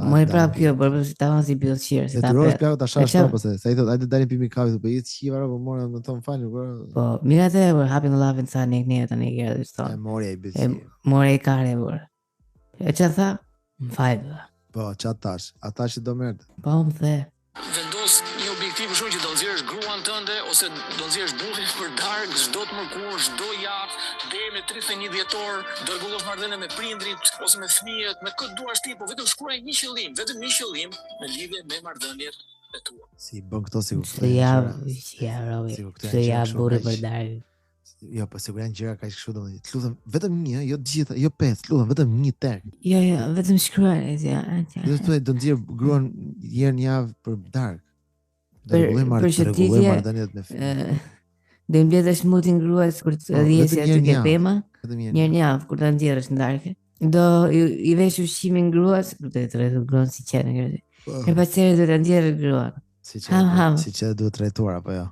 Mori prap kjo, por si ta vënë si billqir, si ta Detyrohesh pret. plako ta shash prapë se ai thotë, hajde dalim pimi kafe, po i qiva, po mora më thon falur, po. Po, mira te, por hapin lavin sa ne tani kërë dhe E shtonë. mori ai billqir. Mori e kare, por. E që tha? Më fajtë. Po, çat tash, ata që do merret. Po, më the. Vendos një objektiv për shkak që do nxjerrësh gruan tënde ose do nxjerrësh burrin për darkë çdo të mërkur, çdo javë, deri me 31 dhjetor, do rregullosh marrëdhënie me prindrit ose me fëmijët, me këtë duash ti, po vetëm shkruaj një qëllim në lidhje me marrëdhëniet e tua. Si bën këto sikur. Çdo javë, robi. Çdo javë burri për darkë. Jo, po sigurisht janë gjëra kaq kështu domethënë. Të lutem vetëm një, jo të gjitha, jo 5, të lutem vetëm një tek. Jo, vetëm shkruaj, Do të thotë do nxjerr gruan herë në javë për dark. Do rregulloj shëtitje, marrëdhëniet me fëmijë. Do i mbledhësh mutin gruas kur të dhjesë aty ke pema. Një javë kur ta nxjerrësh në darkë. Do i vesh ushqimin gruas, kur të trajtosh gruan si qenë. E pastaj do ta nxjerrë gruan. Siç e duhet trajtuar apo jo.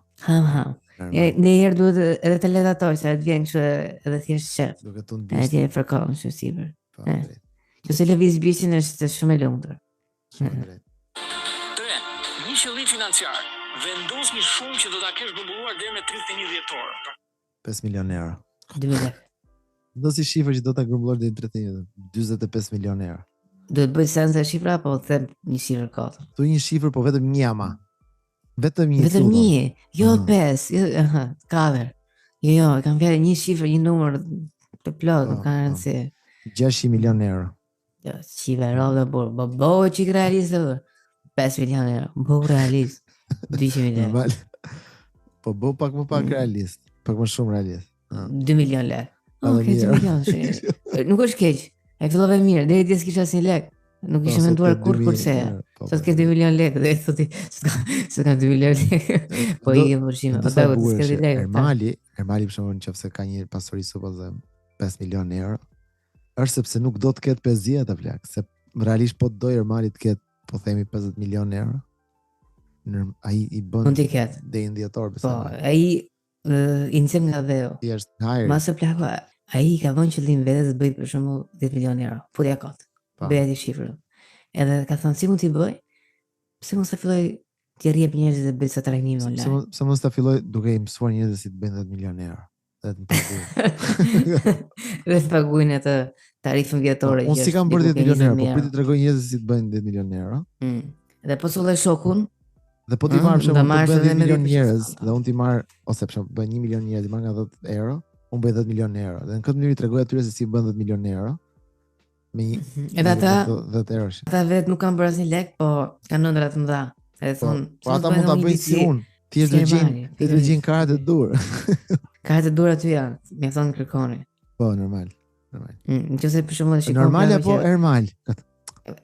Në herë duhet edhe të letë ato, se të vjen kështu edhe thjesht shef. Duke të ndisht. E tje e fërkohën shumë sipër. Që se lëviz bishin është shumë e lumtur. 3. Një qëllim financiar. Vendos një shumë që do ta kesh grumbulluar deri me 31 dhjetor. 5 milion euro. 2 milion. Do si shifër që do ta grumbullosh deri në 31, 45 milion euro. Do të bëj seanse shifra apo të them një shifër kot? Tu një shifër po vetëm një ama. Vetëm një. Vetëm një, jo 5, 4. Jo, kam fjalë një shifër, një numër të plot, nuk ka rëndësi. 600 milion euro. Jo, shifër rrodhe burr, bo çik realist. 5 milion euro, bo realist. 200 milion. Normal. Po bo pak më pak realist, pak më shumë realist. 2 milion lekë. Okej, 2 milion. Nuk është keq. E fillove mirë, deri dies kisha asnjë lek. Nuk kisha menduar kurse. Sot ke 2 milion lekë, dhe thotë, s'ka 2 milion lekë. Po i ke pushime. Po ta s'ka 2 lekë. Ermali për shembull nëse ka një pasuri supozojmë 5 milion euro, është sepse nuk do të ketë 50 ata plak, se realisht po doj Ermali të ketë, po themi 50 milion euro. Ai i bën mund të ketë deri në dhjetor besoj. Po, ai i nicem nga dheu. Ti është hajër. Masë plako, ai ka vënë qëllim vetes të bëj për shembull 10 milion euro. Futja kot. Bëj atë shifrën. Edhe ka thënë si mund t'i bëj? Pse mos ta filloj të rrjep njerëzit të bëj sa trajnime online. Pse mos ta filloj duke i mësuar njerëzit si të bëjnë 10 milion euro. Dhe të paguajnë. Dhe të paguajnë atë tarifën vjetore. Unë si kam bërë 10 milion euro, po priti t'rregoj njerëzit si të bëjnë 10 milion euro. Dhe po sullë shokun. Dhe po ti marr për shembull të bëj 10 milion njerëz, dhe unë ti marr ose për shembull bën 1 milion njerëz, i marr nga 10 euro, unë bëj 10 milion euro. Dhe në këtë mënyrë tregoj atyre se si bën 10 milion euro. Me edhe ata 10 euro. Ata vet nuk kanë bërë asnjë lek, po kanë ëndra të mëdha. Edhe thon, po ata mund ta bëjnë si unë. Ti do gjin karat e dur. Karat e dur aty janë, më thon kërkoni. Po, normal. Nëse për shembull shikon normal apo ermal?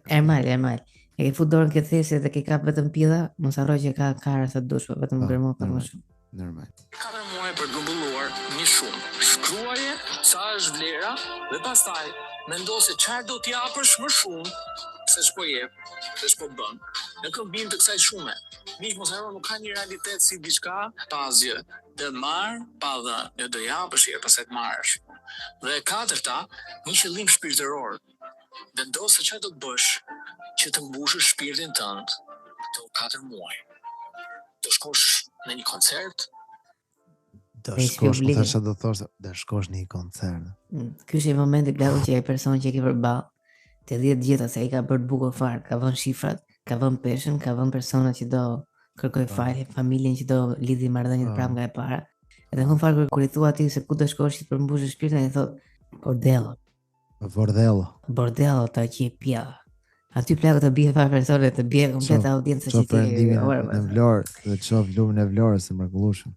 Ermal. E ke fut dorën ke thesë dhe ke kap vetëm pilla, mos harro që ka kara sa dush, po vetëm gërmo pak më shumë. Normal. 4 muaj për të grumbulluar një shumë. Shkruaje sa është vlera dhe pastaj mendo se çfarë do t'japësh më shumë se ç'po jep, se ç'po bën. Në këmbim të kësaj shume. Miq, mos harro, nuk ka një realitet si diçka pa asgjë. Të marr pa dhënë, do japësh herë pastaj të marrësh. Dhe e katërta, një qëllim shpirtëror. Vendos se çfarë do të bësh që të mbushësh shpirtin tënd këto 4 muaj. Do shkosh në një koncert? Do shkosh në një koncert. Ky është momenti plagë që ai person që ke përballë te 10 gjeta se ai ka bërë të bukur fare, ka vënë shifrat, ka vënë peshën, ka vënë personat që do kërkoj falje, familjen që do lidhi marrëdhënie prapë nga e para. Edhe në fakt kur I thua ti se ku do shkosh ti për mbushësh shpirtin, ai thot bordello ta që pia. Aty plagë të bie fare persone, të bie kompleta audiencë që ti në Vlorë, dhe çof lumën e Vlorës së mrekullueshëm.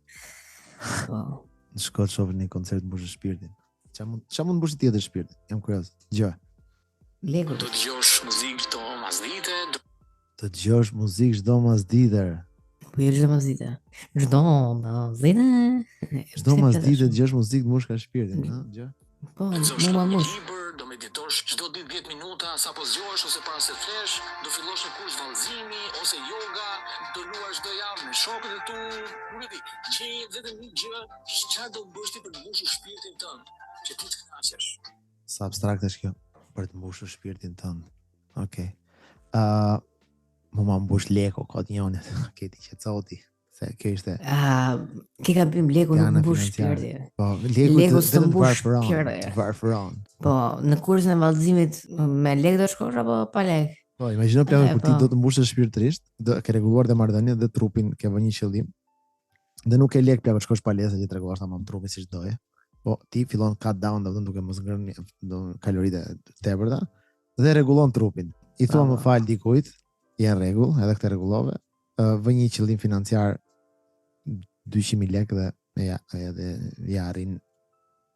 Në shko të shohë një koncert mbushë shpirtin. Qa mund mbushë tjetër shpirtin? Jam kurios. Gjë. Lego. Do të dëgjosh muzikë çdo masdite. Të dëgjosh muzikë çdo masdite. Po jo çdo masdite. Çdo masdite dëgjosh muzikë mbush ka shpirtin, ha? Gjë. Po, mua mush. Do meditosh çdo ditë 10 minuta sapo zgjohesh ose para se të flesh, do fillosh një kurs vallëzimi ose yoga, do luash çdo javë me shokët e tu, nuk e di. Gjej vetëm një gjë, çfarë do bësh ti për të mbushur shpirtin tënd, që ti të kënaqesh. Sa abstrakt është kjo për të mbushur shpirtin tënd. Okej. Më mbush leko kod njonet. Okej, ti qetësoti. Se kjo ishte. Ke gabim, leku nuk mbush shpirtin. Po, leku të varfëron. Po, në kursin e vallëzimit me lek do shkosh apo pa lek? Po, imagjino plagë kur ti do të mbushesh shpirtërisht, do ke rregulluar dhe marrëdhëniet dhe trupin, ke vënë një qëllim. Dhe nuk ke lek plagë shkosh palesë që tregosh tamam trupin siç doje. Po, ti fillon cut down duke mos ngrënë kaloritë të tepërta dhe rregullon trupin. I thua më fal dikujt, je në rregull, edhe këtë rregullove. Vë një qëllim financiar 200.000 lekë dhe ja arrin.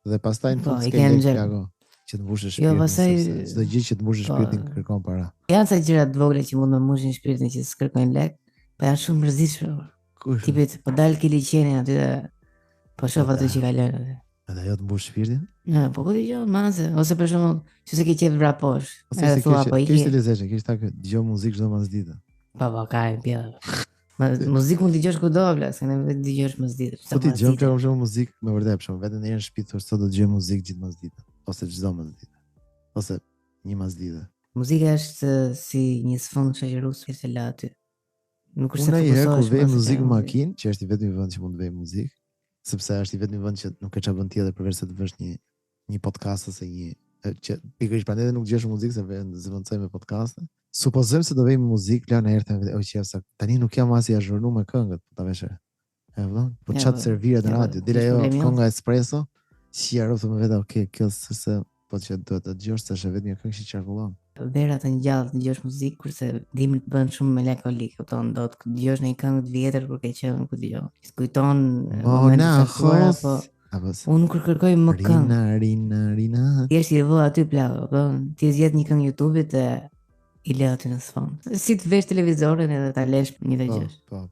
Dhe pastaj në fund s'ke lekë plago që të mbushësh shpirtin. Çdo gjë që të mbushësh shpirtin kërkon para. Janë sa gjëra të vogla që mund të mbushin shpirtin që s'kërkojnë lekë, po janë shumë rrezikshme. Tipit po dal ke liçenin aty dhe po shoh aty që ka lënë aty. Edhe ajo të mbush shpirtin? Po ku dëgjoj maze, ose për shembull, nëse ke qef vraposh. Edhe thua po iki. Kishte lezeshë, kishte ta dëgjoj muzikë çdo masditë. Po, ka e pjellë. Muzikë mund t'i gjosh kudo, se ne vetë t'i gjosh mësditë. Po t'i gjosh që shumë muzikë, me vërdet, shumë, vetë në jenë shpitë, thua sot do t'gjoj muzikë gjithë mësditë, ose çdo mësditë, ose një mësditë. Muzika është si një sfond shoqërus që se la aty. Nuk është se fokusohesh. Unë herë kur vej muzikë në makinë, që është I vetmi vend që mund të vej muzikë, sepse është I vetmi vend që nuk e çfarë bën tjetër përveç se të vësh një podcast ose një që pikërisht prandaj nuk djesh muzikë se zëvendësoj me podcaste. Supozojmë se do vejmë muzikë planë herë të qefsa. Tani nuk jam as I azhurnuar me këngët, ta vesh. E vëllon? Po çat serviret në radio, dile ajo kënga espresso, si arrof me vetë, okay, kjo se po që duhet të dëgjosh se është vetëm një këngë që qarkullon. Vera të ngjallë të dëgjosh muzikë kurse dimri të bën shumë melankolik, kupton, do të dëgjosh një këngë të vjetër kur ke qenë ku dëgjon. Kujton momentin po unë kur kërkoj më këngë. Rina. Ti je I vë aty plagë, po ti zgjedh një këngë YouTube-it e I le aty në sfond. Si të vesh televizorin edhe ta lesh një të gjësh. Po,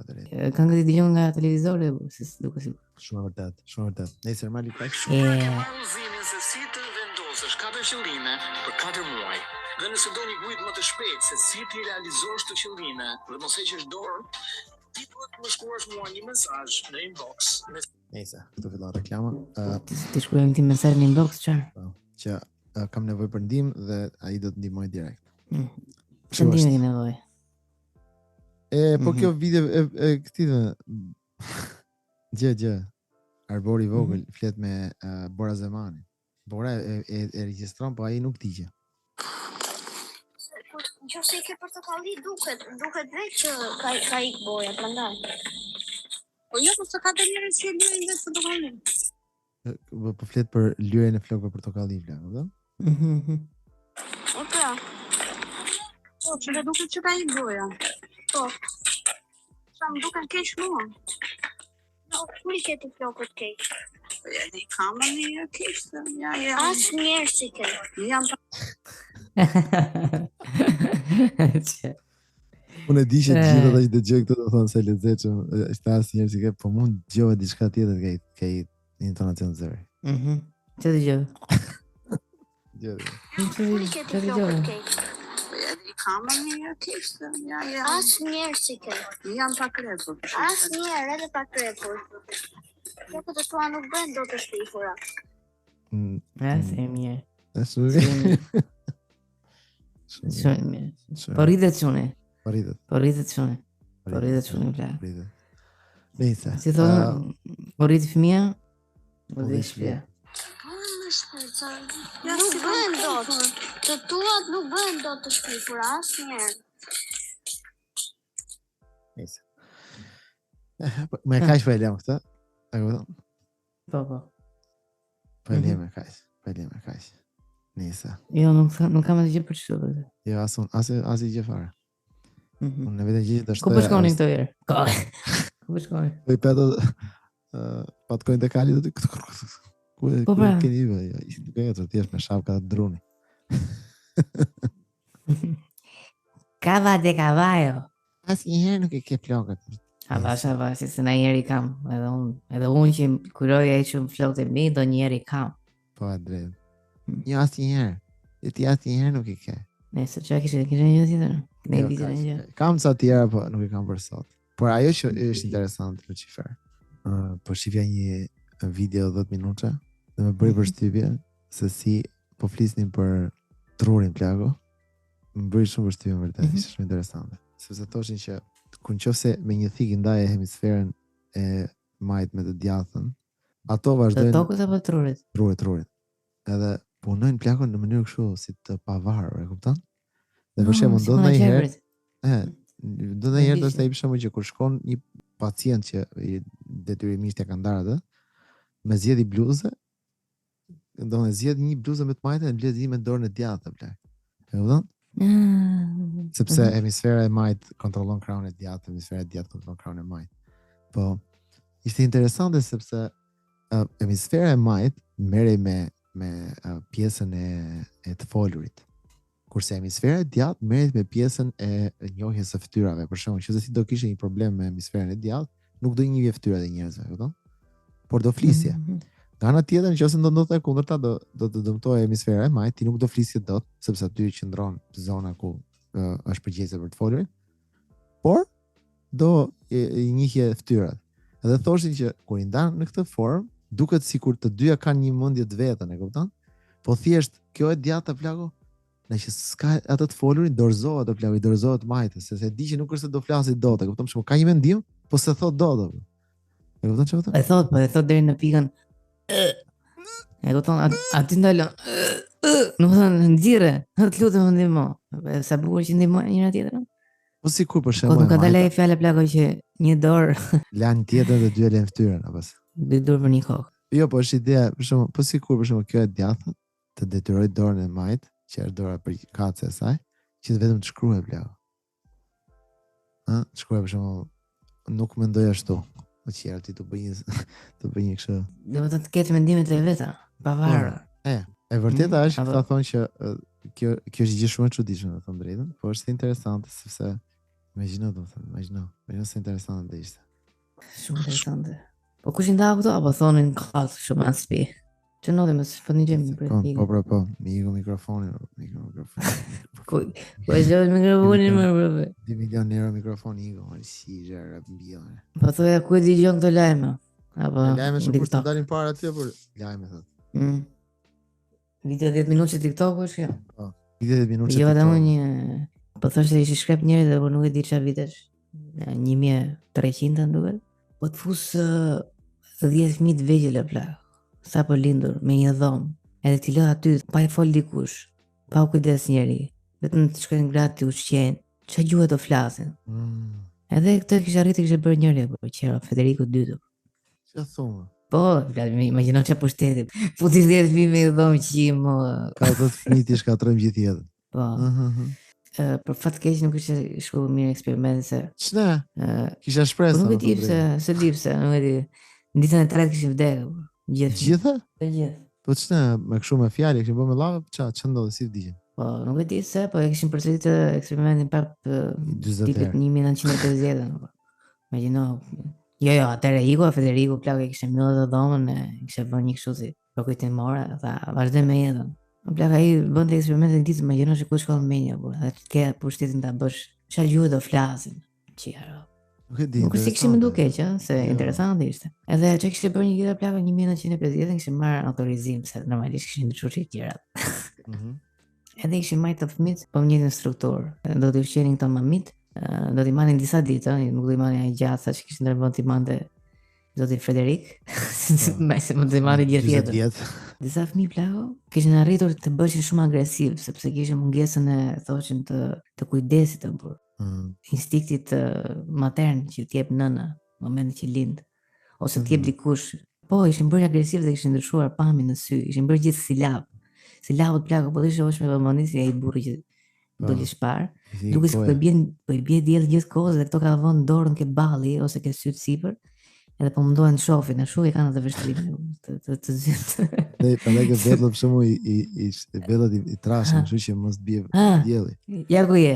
drejt. Këngët I dëgjon nga televizori, si duket si. Shumë vërtet. Nëse normali kaq. Vallëzimin se si të vendosësh 4 qëllime për 4 muaj. Dhe nëse do një kujt më të shpejt se si ti realizosh të qëllime dhe mos heqësh dorë, ti duhet të më shkruash mua një mesazh në inbox. Nëse do fillon reklama. Ti shkruajmë ti mesazh në inbox çfarë? Po, që kam nevojë për ndihmë dhe ai do të ndihmoj direkt. Shëndime ke nevojë. Po kjo video e këtij gjë. Arbori I vogël flet me Bora Zemani. Bora e regjistron, po ai nuk digje. Nëse I ke portokalli duket vetë që ka ik boja, prandaj. Po jo, po ka të njerëz që lërin vetë portokallin. Po flet për lyrjen e flokëve portokalli, vëllai, ëh? Po, që duket që ka ik boja. Po. Sa më duken keq mua. Kur i ke ti flokët keq? I kam një keq, ja. Asnjëherë si ke. Jam Unë e di që të gjithë ata që dëgjojnë këtë do thonë se lezetshëm, është asnjëherë si ke, po mund dëgjove diçka tjetër ke intonacion zëri. Çfarë dëgjoj? Kur i ke ti flokët keq? I kam një keq, ja. Asnjëherë si ke. Jam pa krepur. Asnjëherë edhe pa krepur. Flokët e tua nuk bëhen dot të shpifura. Se mirë. Është Shumë mirë. Po rritet çuni. Po rritet. Po rritet çuni. Po rritet çuni plak. Nëse. Si thonë, po rrit fëmia? Po rrit fëmia. Nuk bëhen dot. Të tuat nuk bëhen dot të shpifura asnjëherë. Nëse. Më kaq po e lëm këtë. E kupton? Po. Po e lëm kaq. Nëse. Jo, nuk kam asgjë për çfarë. Jo, asnjë gjë fare. Unë në vetëm gjithë të Ku po shkonin këto herë? Ku po shkonin? Po i peto pa të kojnë të kali do të ku keni vë, ishte duke thjesht me shapka të druni. Cava de cavallo. Asnjëherë nuk e ke flokët. Avash, se na njeri kam, edhe unë që kuroj ai që më flokët e mi, do njeri kam. Po e drejt. Jo asnjëherë. Ti asnjëherë nuk e ke. Nëse çka kishe një tjetër? Ne vitin e gjë. Kam ca tjera, po nuk e kam për sot. Por ajo që është interesante Lucifer. Po shifja një video 10 minuta dhe më bëri përshtypje se si po flisnin për trurin plago. Më bëri shumë përshtypje vërtet, ishte shumë interesante. Sepse thoshin që kur nëse me një thik i ndaje hemisferën e majt me të djathtën, ato vazhdojnë të tokës apo trurit? Trurit. Edhe punojnë plagon në mënyrë kështu si të pavarur, e kupton? Dhe për shembull do ndonjëherë është ai për shembull që kur shkon një pacient që detyrimisht ja ka ndarë atë, me zgjedhë bluzë, ndonë zgjedh një bluzë me të majtë dhe mbledh me dorën e djathtë plak. E kupton? Sepse hemisfera e majt kontrollon krahun e djathtë, hemisfera e djathtë kontrollon krahun e majt. Po ishte interesante sepse hemisfera e majt merrej me pjesën e të folurit. Kurse hemisfera e djathtë merret me pjesën e njohjes së fytyrave. Për shembull, nëse ti do kishe një problem me hemisferën e djathtë, nuk do njihje fytyrat e njerëzve, e kupton? Por do flisje. Nga ana tjetër, nëse do ndodhte e kundërta, do të dëmtojë hemisfera e majt, ti nuk do flisje dot, sepse aty qëndron zona ku është përgjegjëse për të folurin. Por do i njihje fytyrat. Edhe thoshin që kur i ndan në këtë formë, duket sikur të dyja kanë një mendje të vetën, e kupton? Po thjesht kjo e djathta plago, nëse s'ka atë të folurin, dorëzohet atë plago, i dorëzohet majtës, se di që nuk është se do flasi dot, e kupton? Shumë ka një mendim, po se thot dot. E kupton çfarë thot? E thot deri në pikën e kupton, aty ndalon. Nuk thon nxirre, të lutem ndihmo. Sa bukur që ndihmoj njëra tjetrën. Po sikur për shembull. Po nuk ka dalë fjalë plago që një dorë lan tjetër dhe dy lën fytyrën apo se. Dy dorë për një kokë. Jo, po është ideja, për shembull, po sikur për shembull kjo e djathtë të detyroj dorën e majt, që është dora për kacë e saj, që vetëm të shkruaj plago. Shkruaj për shembull, nuk mendoj ashtu. Po qera ti të bëj një kështu. Do të ketë mendimet e veta, pavarur. E vërteta është që ta thonë që kjo është gjë shumë e çuditshme, të them drejtën, po është interesante sepse imagjino se interesante ishte. Shumë interesante. Po kush i nda këto apo thonin kaos shumë as spi. Që ndodhi më së një gjemi për të Po, mi iku mikrofonin. Po e zhjoj mikrofonin më bërë. 2 milion euro mikrofon iku, si zherë, mbjellë. Po thoja ku e digjon këto lajme? Lajme shumë për të dalin para atje, por lajme thot. Video 10 minutë që TikTok është kjo? Po, video 10 minutë që TikTok. Jo vetëm një, po thoshte ishi shkrep njëri dhe nuk e di çfarë vitesh. 1300 nduket. Po të fus 10 fëmijë të vegjël e plak. Sa po lindur me një dhomë, edhe ti lë aty pa i fol dikush, pa u kujdes njeri, vetëm të shkojnë gratë të ushqejnë, çfarë gjuhë do flasin. Edhe këtë kishte bërë njëri, po qero Federico II. Çfarë thonë? Po, imagjino çfarë pushteti. Futi 10 fëmijë me një dhomë qimo. Ka 10 fëmijë ti shkatrojmë gjithë jetën. Po. Për fat keq nuk ishte shkuar mirë eksperimenti se Ç'na? Kisha po shpresë. nuk e di se di pse, nuk e di. Në ditën e tretë kishin vdekur. Gjithë. Gjithë? Të gjithë. Po ç'na, me kështu me fjalë, kishin bërë me llavë, ç'a ndodhi si vdiqën? Po nuk e di se, po e kishin përsëritur eksperimentin prap 40 tipit herë. 1950. Imagjino. Jo, atëherë Igo Federico plak e kishte mbyllur të dhomën e kishte bërë një kështu si kujtimore, tha vazhdo me jetën. Plak ai bënte eksperimentin ditë, imagjino se ku shkon menja, po edhe të ke pushtetin ta bësh. Çfarë gjuhë do flasin? Çfarë? Nuk e di. Nuk është se kishim mendu keq, se Jo. interesante ishte. Edhe çka kishte bërë një tjetër plakë në 1950 kishin marrë autorizim se normalisht kishin ndryshuar gjërat. Mhm. Edhe ishin majtë të fëmijët po në njëjtën strukturë. Do t'i ushqenin këto mamit, do t'i marrin disa ditë, nuk do t'i marrin ai gjatë sa që kishin ndërmend t'i mante zoti Frederik, më se mund t'i marrin gjithë 40 tjetër. vjet. Disa fëmijë plako kishin arritur të bëshin shumë agresiv sepse kishin mungesën e thoshin të kujdesit të burr. Instiktit matern që t'jep nëna në momentin që lind ose t'jep dikush. Po ishin bërë agresiv dhe kishin ndryshuar pamjen në sy, ishin bërë gjithë silab. Silabët plako po të shohësh me vëmendje si ai burri që doli shpar. Duke se po i bie diell gjithë kohës dhe këto ka vënë dorën ke balli ose ke syt sipër. Edhe po mundohen të shohin, ashtu e kanë atë vështrimin të zyt. Dhe prandaj që vetëm për shkakun i vetët i trashën, kështu që mos bie dielli. Ja ku je,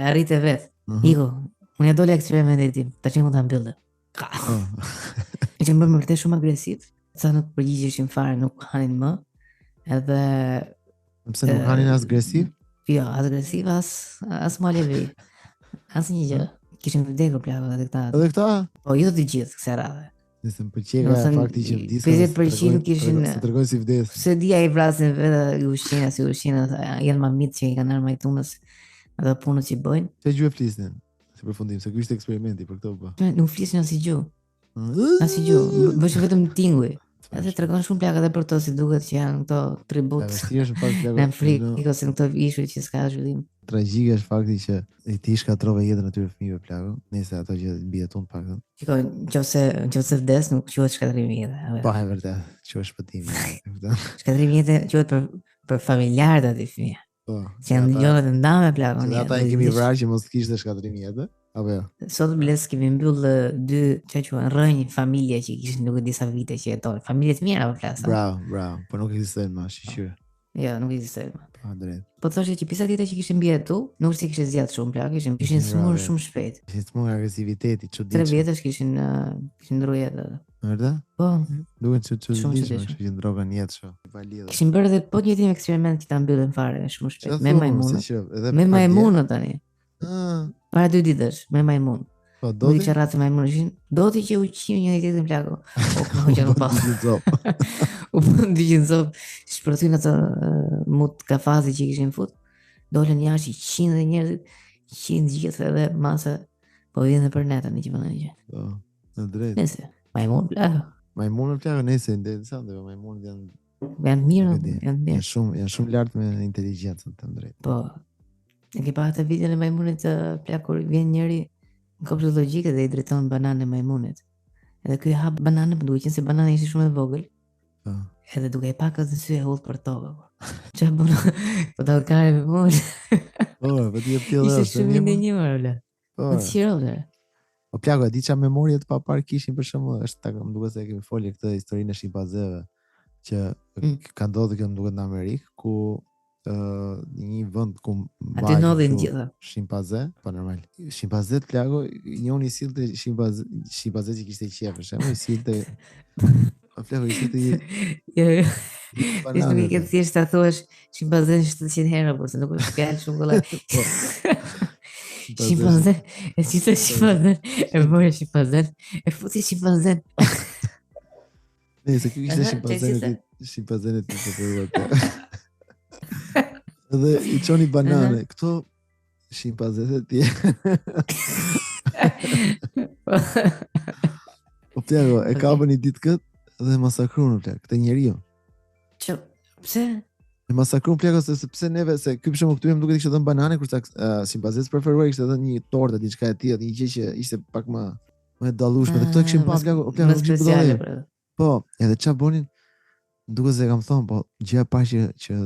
arritë vet. Iko, unë ja dole eksperimentin tim, tash mund ta mbyllë. Ishin bërë më vërtet shumë agresiv, sa nuk përgjigjeshin fare, nuk hanin më. Edhe pse nuk hanin as agresiv? Jo, as agresiv as malevi. Asnjë gjë. Kishin vdekur plako edhe këta. Edhe këta? Po jo të gjithë kësaj radhe. Nëse më pëlqej fakti që vdisën. 50% kishin se tregojnë si vdes. Se dia i vrasin vetë ushqina si ushqina, janë mamit që i kanë marrë majtunës ato punët që bëjnë. Se gjuhë flisnin? Si përfundim, se ky ishte eksperimenti për këto bë. Nuk flisnin as gjuhë. As gjuhë, bëshin vetëm tinguj. Edhe tregon shumë plak edhe për to si duket që janë këto tribut. Në Afrikë, ose në këto ishuj që s'ka zhvillim. Tragjike është fakti që i ti shkatrove jetën atyre fëmijëve plako, nëse ato që bie ton paktën. Shikoj, nëse vdes nuk quhet shkatrim jetë. Po, e vërtet, quhet shpëtim. Shkatrim jetë quhet për familjarët aty fëmijë. Po. Që janë dëgjuar të ndame plako. Ata i kemi vrarë që mos kishte shkatrim jetë. Apo jo. Sot bles kemi mbyll dy rrënjë familje që kishin nuk e disa vite që jetojnë. Familje të mira apo flas. Bravo, po nuk ekzistojnë më, shiqyr. Jo, nuk ekzistojnë më. Po drejt. Po thoshte që pisa ditë që kishin bie tu, nuk se kishin zgjat shumë plak, kishin smur shumë shpejt. Kishin smur agresiviteti, çuditshëm. 3 vjetësh kishin ndruar jetë. Vërtet? Po. Duhet çuditshëm, kishin droga në jetë shoh. Kishin bërë edhe po një jetim eksperiment që ta mbyllën fare shumë shpejt me majmunët. Me majmunët tani. Para 2 ditësh me majmun. Po do të çarratë majmun ishin. Do të që uqim një tjetrin plako. Po që nuk pa. U bën zop. Shpërthyn atë mut kafazi që kishin fut. Dolën jashtë 100 njerëz, 100 gjithë edhe masa po vjen për netën në që bënë gjë. Po, në drejt. Nëse majmun plako. Majmunët plako nëse interesante, majmunët janë mirë, janë mirë. Janë shumë lart me inteligjencën të drejtë. Po. E ke pa atë videon e majmunit plak kur vjen njëri në kopshtë logjike dhe i drejton bananën e majmunit. Edhe ky hap bananën, duke qenë se banana ishte shumë e vogël. Po. Edhe duke i pakë të sy e hull për tokë. Çfarë bën? Po ta kanë me mund. Po, po ti e pjellë. Ishte shumë i ndenjur ola. Po. Çirove. Po plako, di çfarë memorie të papar kishin për shembull, është më duket se kemi folur këtë historinë e shimpanzeve që ka ndodhur kjo më duket në Amerikë ku një vend ku aty ndodhin gjithë shimpanze, po normal. Shimpanzet plako, njëri sillte shimpanze që kishte qef, për shembull, silte plako i silte jo. Ishte nuk i ke thjesht ta thuash shimpanze 700 herë, por se nuk është fjalë shumë kollaj. Shimpanze, e silte shimpanze, e bëre shimpanze, e futi shimpanze. Nëse ky ishte shimpanze të përvuar. Dhe i qoni banane, këto shimpanzet e tjerë. Po plako, e kapën një ditë këtë dhe masakruan plak, këtë njeriu. Që, pse? E masakruan plako sepse neve, se ky për shembull këtu jam duke kishte dhënë banane, kurse shimpanzet preferuar kishte dhënë një tortë diçka e tillë, një gjë që ishte pak më dallueshme. Dhe këto kishin pa plako, plako. Po, edhe çfarë bënin? Duket se kam thonë, po gjëja e parë që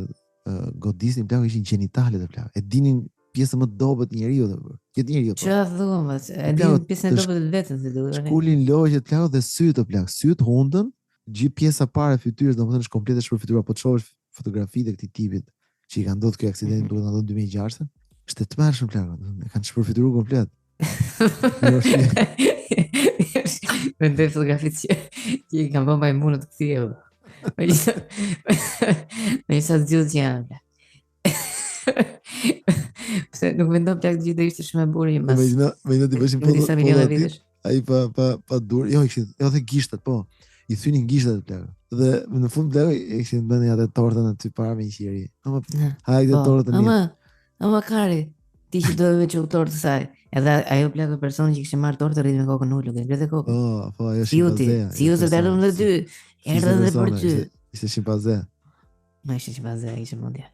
godisnin plako ishin gjenitalet e plako. E dinin pjesë më dobët njeriu të bërë. Këtë njeriu. Ç'a thua, e di pjesën e dobët të vetën si duhet. Shkulin logjet plak dhe sytë plak. Sytë hundën, gjithë pjesa para e fytyrës domethënë është komplet e shpërfytyruar, po të shohësh fotografitë e këtij tipit që i ka ndodhur ky aksident duhet na dhënë 2006. Është të tmerrshëm plak. E kanë shpërfytyruar komplet. Mendoj fotografitë që i kanë bërë majmunët të këtij. Me sa zgjidhje që janë. Pse nuk mendon plak gjithë do ishte shumë e bukur mas. Me ti bëshim po. Disa miliona vitesh. Ai pa dur. Jo, edhe gishtat, po. I thynin gishtat plak. Dhe në fund plak ishin bënë atë tortën aty para me qiri. Ama hajde tortën. Ama kari. Ti që do të veç tortë saj. Edhe ajo plak personi që kishte marrë tortë rrit me kokën ulur, vetë kokën. Po, ajo shimpanze. Si u të dalën në dy. Erdhën dhe për ty. Ishte shimpanze. Ma ishte shimpanze, ishte mendja.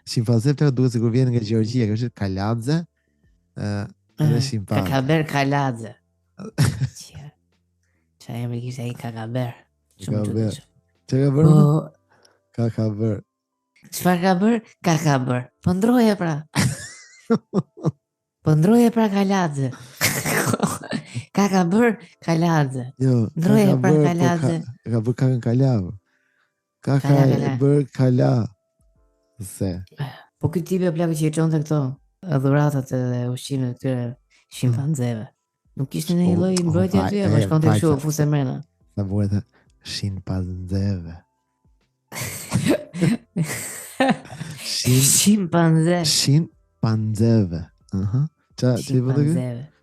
Shimpanze plak duket sikur vjen nga Gjeorgjia, kjo është Kaladze. Edhe shimpanze. Kakaber Kaladze. Qa emri kishte ai Kakaber. Kakaber. Çka ka bërë? Kakaber. Çfarë ka bërë? Kakaber. Po ndroje pra. Kaladze. Kakaber Kaladze. Jo, ndroje pra Kaladze. Ka bërë kakën Kalave. Kakaber Kala. Se. Po ky tipi plakë që i çonte këto dhuratat edhe ushqimet e këtyre shimpanzeve. Nuk kishte në një lloj mbrojtje aty, apo shkonte kështu fuse mrena. Sa vuajtë shimpanzeve. Shimpanzeve. Qa i vëndë kë?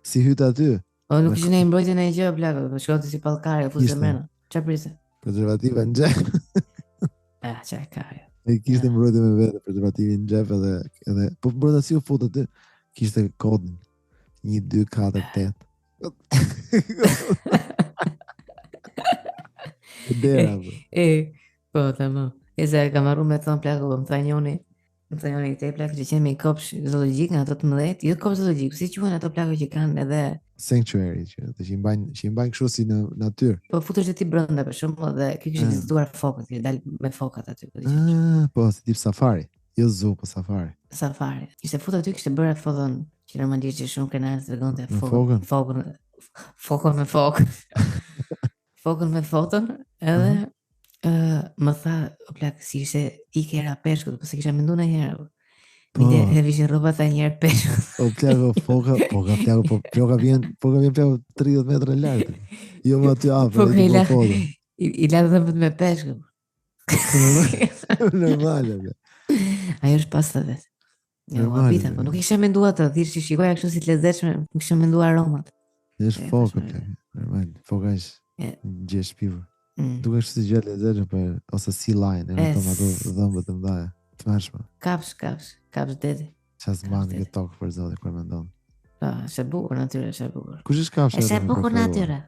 Si hyta aty? O nuk ishte në një mbrojtje në një gjë plakë, shkonte si pallkare fuse mrena. Qa priste? Prezervativa në gjep. Qa e kare. E kishte mbrojtje me vete, prezervativin në gjep edhe po mbrojtja si u fut aty, kishte kodin 1, 2, 4, 8. Dera. Po, tamam. E se kam marru me thon plakë, më tha njoni këtej plakë që qenë me kopsh zoologjik nga ato të mëdhet, jo kopsh zoologjik, si quhen ato plakë që kanë edhe sanctuary që i mbajnë kështu si në natyrë. Po futesh ti brenda për shembull dhe ky kishte vizituar fokët, që dal me fokat aty po diçka. Po, si tip safari. Jo zoo, po safari. Safari. Ishte futur aty, kishte bërë foton që normalisht që shumë krenar të tregonte fokën me fokë. Fokën me foton edhe më tha o plak si ishte ikera peshkut, po se kisha menduar ndonjëherë. E vishin rrobat ta njëherë peshkut. O plak foka vjen 30 metra lart. Jo më aty afër. I la dhëmbët me peshkut. Normale. Ajo është pasta vetë. Jo, apita, po nuk isha menduar atë, thjesht shikoja kështu si të lezetshme, nuk isha menduar aromat. Është foka plak. Normal, foka është gjë shpivur. Duke është si gjë lezetshme, po ose sea lion, ato dhëmbët të mëdha. Të mërshme. Kapsh deti. Qas mban në tokë për zote kur mendon. Po, është bukur natyra, është bukur. Kush është kafshë? Është bukur natyra.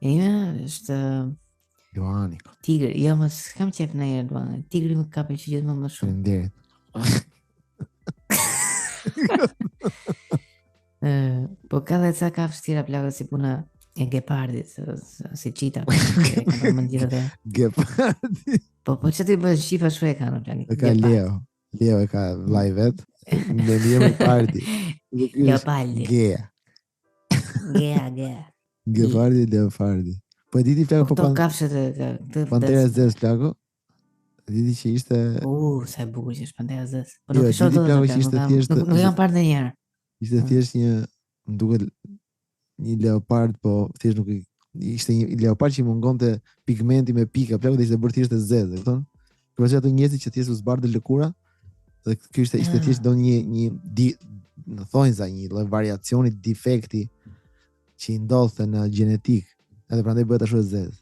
Ja, është Luani. Tigri, jo më s'kam qef në herë Luani. Tigri më ka pëlqyer gjithmonë më shumë. Faleminderit. Po ka dhe ca kafshë tjera plagë si puna e gepardit, si qita. Gepardi. Po që ti bësh shifa shue ka në plani. E ka Leo. Leo e ka vlaj vet. Me njëmë pardi. Leopardi. Gea. Gepardi, Leopardi. Po e diti plako po kafshët e Pantera e zes plako? E diti që ishte... sa e bukur që është Pantera e zes. Jo, e diti plako që ishte thjesht... Nuk jam parë në njerë. Ishte thjesht një... Më duket një leopard, po thjesht nuk... Ishte një leopard që i mungonte pigmenti me pika, plako dhe ishte bërë thjesht e zezë, e këton? Kërë që ato njësi që thjesht u zbardë lëkura, dhe kjo ishte thjesht do një në thonjza, një variacioni defekti që i ndodhte në genetik, edhe prandaj bëhet ashtu e zezë.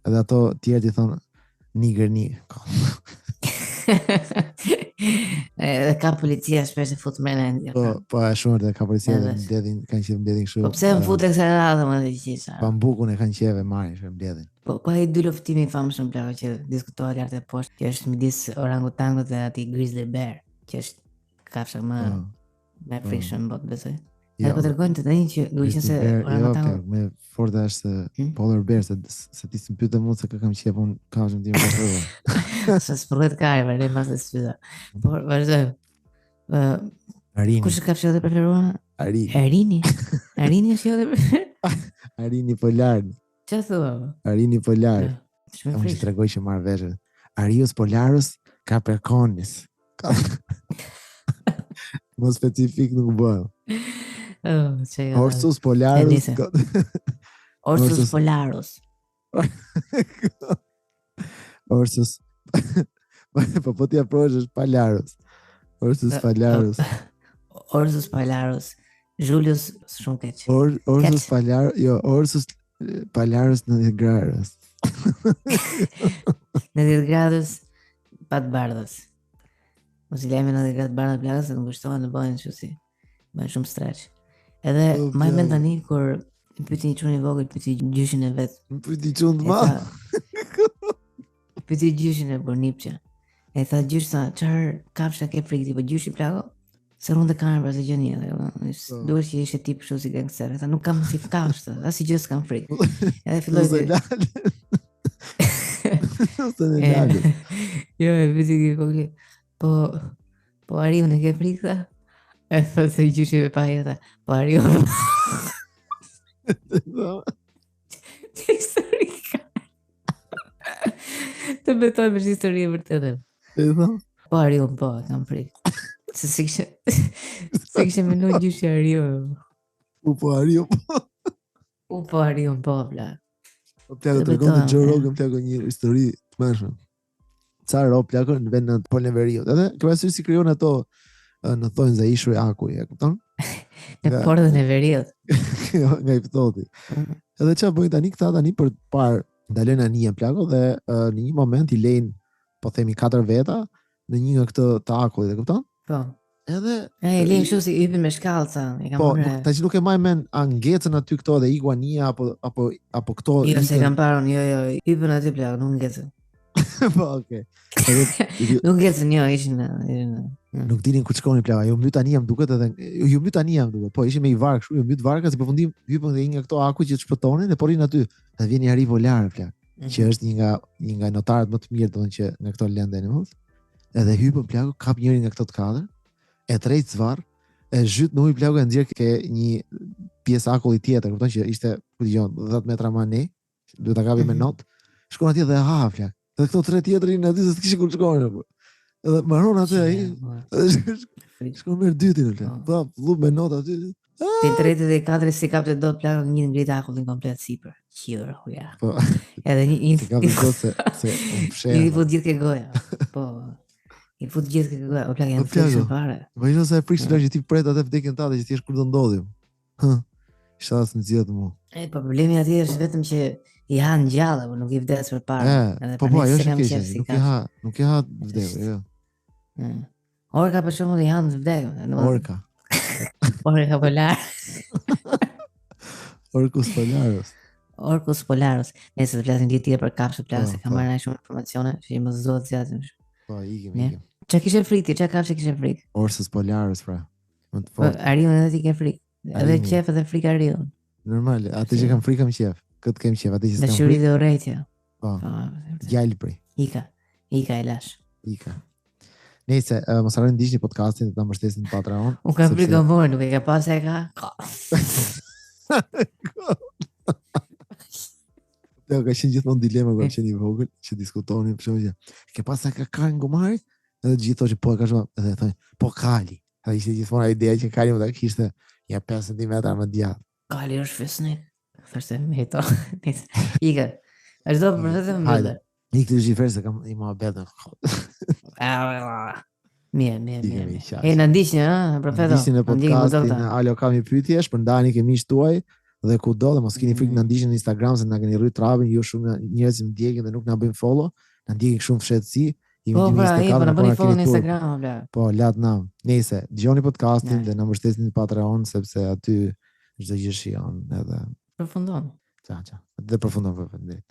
Edhe ato tjerë ti thonë nigër një. Edhe ka policia shpesh e fut mrena India. Po e shumë dhe ka policia dhe mbledhin, kanë që mbledhin kështu. Po pse më fut e kësa radhe më dhe qisa? Pambukun e kanë qeve marrin që mbledhin. Po e dy luftimi i famshëm plako që diskutohet lartë e poshtë, që është midis orangutangut dhe ati grizzly bear, që është kafsha më frikshëm botë besoj. Edhe po tërgojnë të të një që duke qenë se orangutangut... Me forta është polar bear, se ti së më pyte mund se ka kam qepë unë kafshëm ti më përpërë. Se së përret kare, vërrej mas dhe sfida. Por, vërëzëm. Arini. Kush ka fshehtë preferuar? Arini. Arini është fshehtë preferuar. Arini Polarni. Çfarë thua? Arini Polar. Shumë Unë që frikë. tregoj që marr veshë. Arius Polarus Capricornis. Më specifik nuk bëhem. Ursus Polarus. Ursus Polarus. Ursus. Po ti aprovesh është Polarus. Ursus Polarus. Ursus Polarus. Julius shumë keq. Ursus Polarus, jo, Ursus Polarus 90 gradës. 90 gradës pa të bardhës. Mos I lejmë 90 gradë bardhë plagës se nuk kushtohen të bëhen kështu si. Bëhen shumë streç. Edhe më mend tani kur pyeti një çun I vogël, pyeti gjyshin e vet. Pyeti çun të madh. Pyeti gjyshin e Bornipçe. E tha gjysh sa çfarë kafsha ke frikë ti, po gjyshi plago? Se rrundë të kamerë për se gjë një, duhet që ishe tip kështu si gangster, tha nuk kam si kafshë, as i gjë s'kam frikë. Edhe filloi Ose në dalë. Jo, e pyeti ki vogli. Po Ariu në ke frikë tha? E tha se gjyshi me pa tha, po Ariu. Historika. Të betoj me histori e vërtetë. E tha? Po Ariu po, kam frikë. Se si kishe menu gjyshi Ariu. Po Ariu po. Po Ariu po, bla. Po plako të regon të Joe Rogan plako një histori të mëshme. Ca ro plako në vend në Polneveriut. Edhe ke parasysh si krijon ato në thonjë za ishuj akuj, e kupton? Në portën e Veriut. Nga I ftohti. Edhe çfarë bëjnë tani këta tani për të parë ndalen anije plako dhe në një moment I lejnë po themi 4 veta në një nga këto të akullit, e kupton? Po. Edhe e lejnë kështu si hypin me shkallca, e kam po, tash nuk e maj men a ngecën aty këto dhe iguania apo këto. Jo, se kam parën, jo, hypin aty plak, nuk ngecën. Po, okay. Nuk ngecën, jo, ishin. Nuk dinin ku shkonin plak, ju mbyt tani jam duket edhe ju mbyt tani jam duket. Po, ishin me I varg kështu, ju mbyt varga se përfundim hypën dhe një nga këto akuj që të shpëtonin dhe porin aty. Dhe vjen I Ari Volar plak, që është një nga notarët më të mirë domethënë që nga këto lende në mos. Edhe hypën plaku, kap njërin nga këto të katër, e trejt zvarr, e zhyt në ujë plaku e nxjerr ke një pjesë akulli tjetër, kupton që ishte, ku dëgjon, 10 metra më ne, duhet ta kapi me not. Shkon atje dhe ha plak. Edhe këto 3 tjetërin aty se s'kishin ku shkonin apo. Edhe mbaron aty ai. Shkon me dytin plak. Po, vllu me not aty. Ti tretë dhe 4 si kapte dot plak një ngrit akullin komplet sipër. Qirë, huja. Po. Edhe një kapte dot se fsheh. I fut gjithë ke goja. Po. I fut gjithë ke goja. O plak janë frikshëm fare. Vajno sa e frikshëm që ti pret atë vdekjen tate që ti kur do ndodhim. Shas në zgjat mua. Po problemi aty është vetëm që I han gjallë, po nuk I vdes përpara. Po ajo është keq. Nuk e ha vdekur, jo. Orka për shembull I han vdekur. Orka. Orka Polar. Orcus Polarus. Orcus Polarus. Nëse të flasim tjetër për kafshë plak, se kam marrë shumë informacione që më zot zgjatëm. Po, ikim. Çka kishe frikë, çka kafshë kishe frikë? Ursus Polarus, pra. Më të fortë. Ariun edhe ti ke frikë. Edhe qef edhe frikë Ariun. Normal, atë që kam frikë kam qef. Këtë kem qef, atë që s'kam frikë. Dashuri dhe urrejtje. Po. Djalë prej. Ika e lash. Ika. Nëse mos harroni ndiqni podcastin dhe ta mbështesni në Patreon. Unë kam frikë more, nuk e ka pas e ka. Ka qenë gjithmonë dilema kur qenë I vogël që diskutonin për shkak që ke pas sa ka Karin Gomari edhe gjithë thoshte po e ka shumë edhe thonë po Kali. Ai ishte gjithmonë ideja që Kali mund ta kishte ja 5 cm më djathtë. Kali është fesnik. Thoshte me to. Ika. Është do për vetëm mbëllë. Nik të gjithë se kam I mohabet. Mirë. E na ndiqni, profeto. Ndiqni në podcastin, alo kam një pyetje, shpërndani ke miqtë tuaj dhe kudo dhe mos keni frikë na ndiqni në Instagram se na keni rrit trapin, ju shumë njerëz që ndjekin dhe nuk na bëjnë follow, na ndjekin shumë fshehtësi. Po, na bëni follow në Instagram, bla. Po, lat nam. Nëse dëgjoni podcastin dhe na mbështesni në Patreon sepse aty çdo gjë shijon edhe përfundon. Ciao. Dhe përfundon vetë.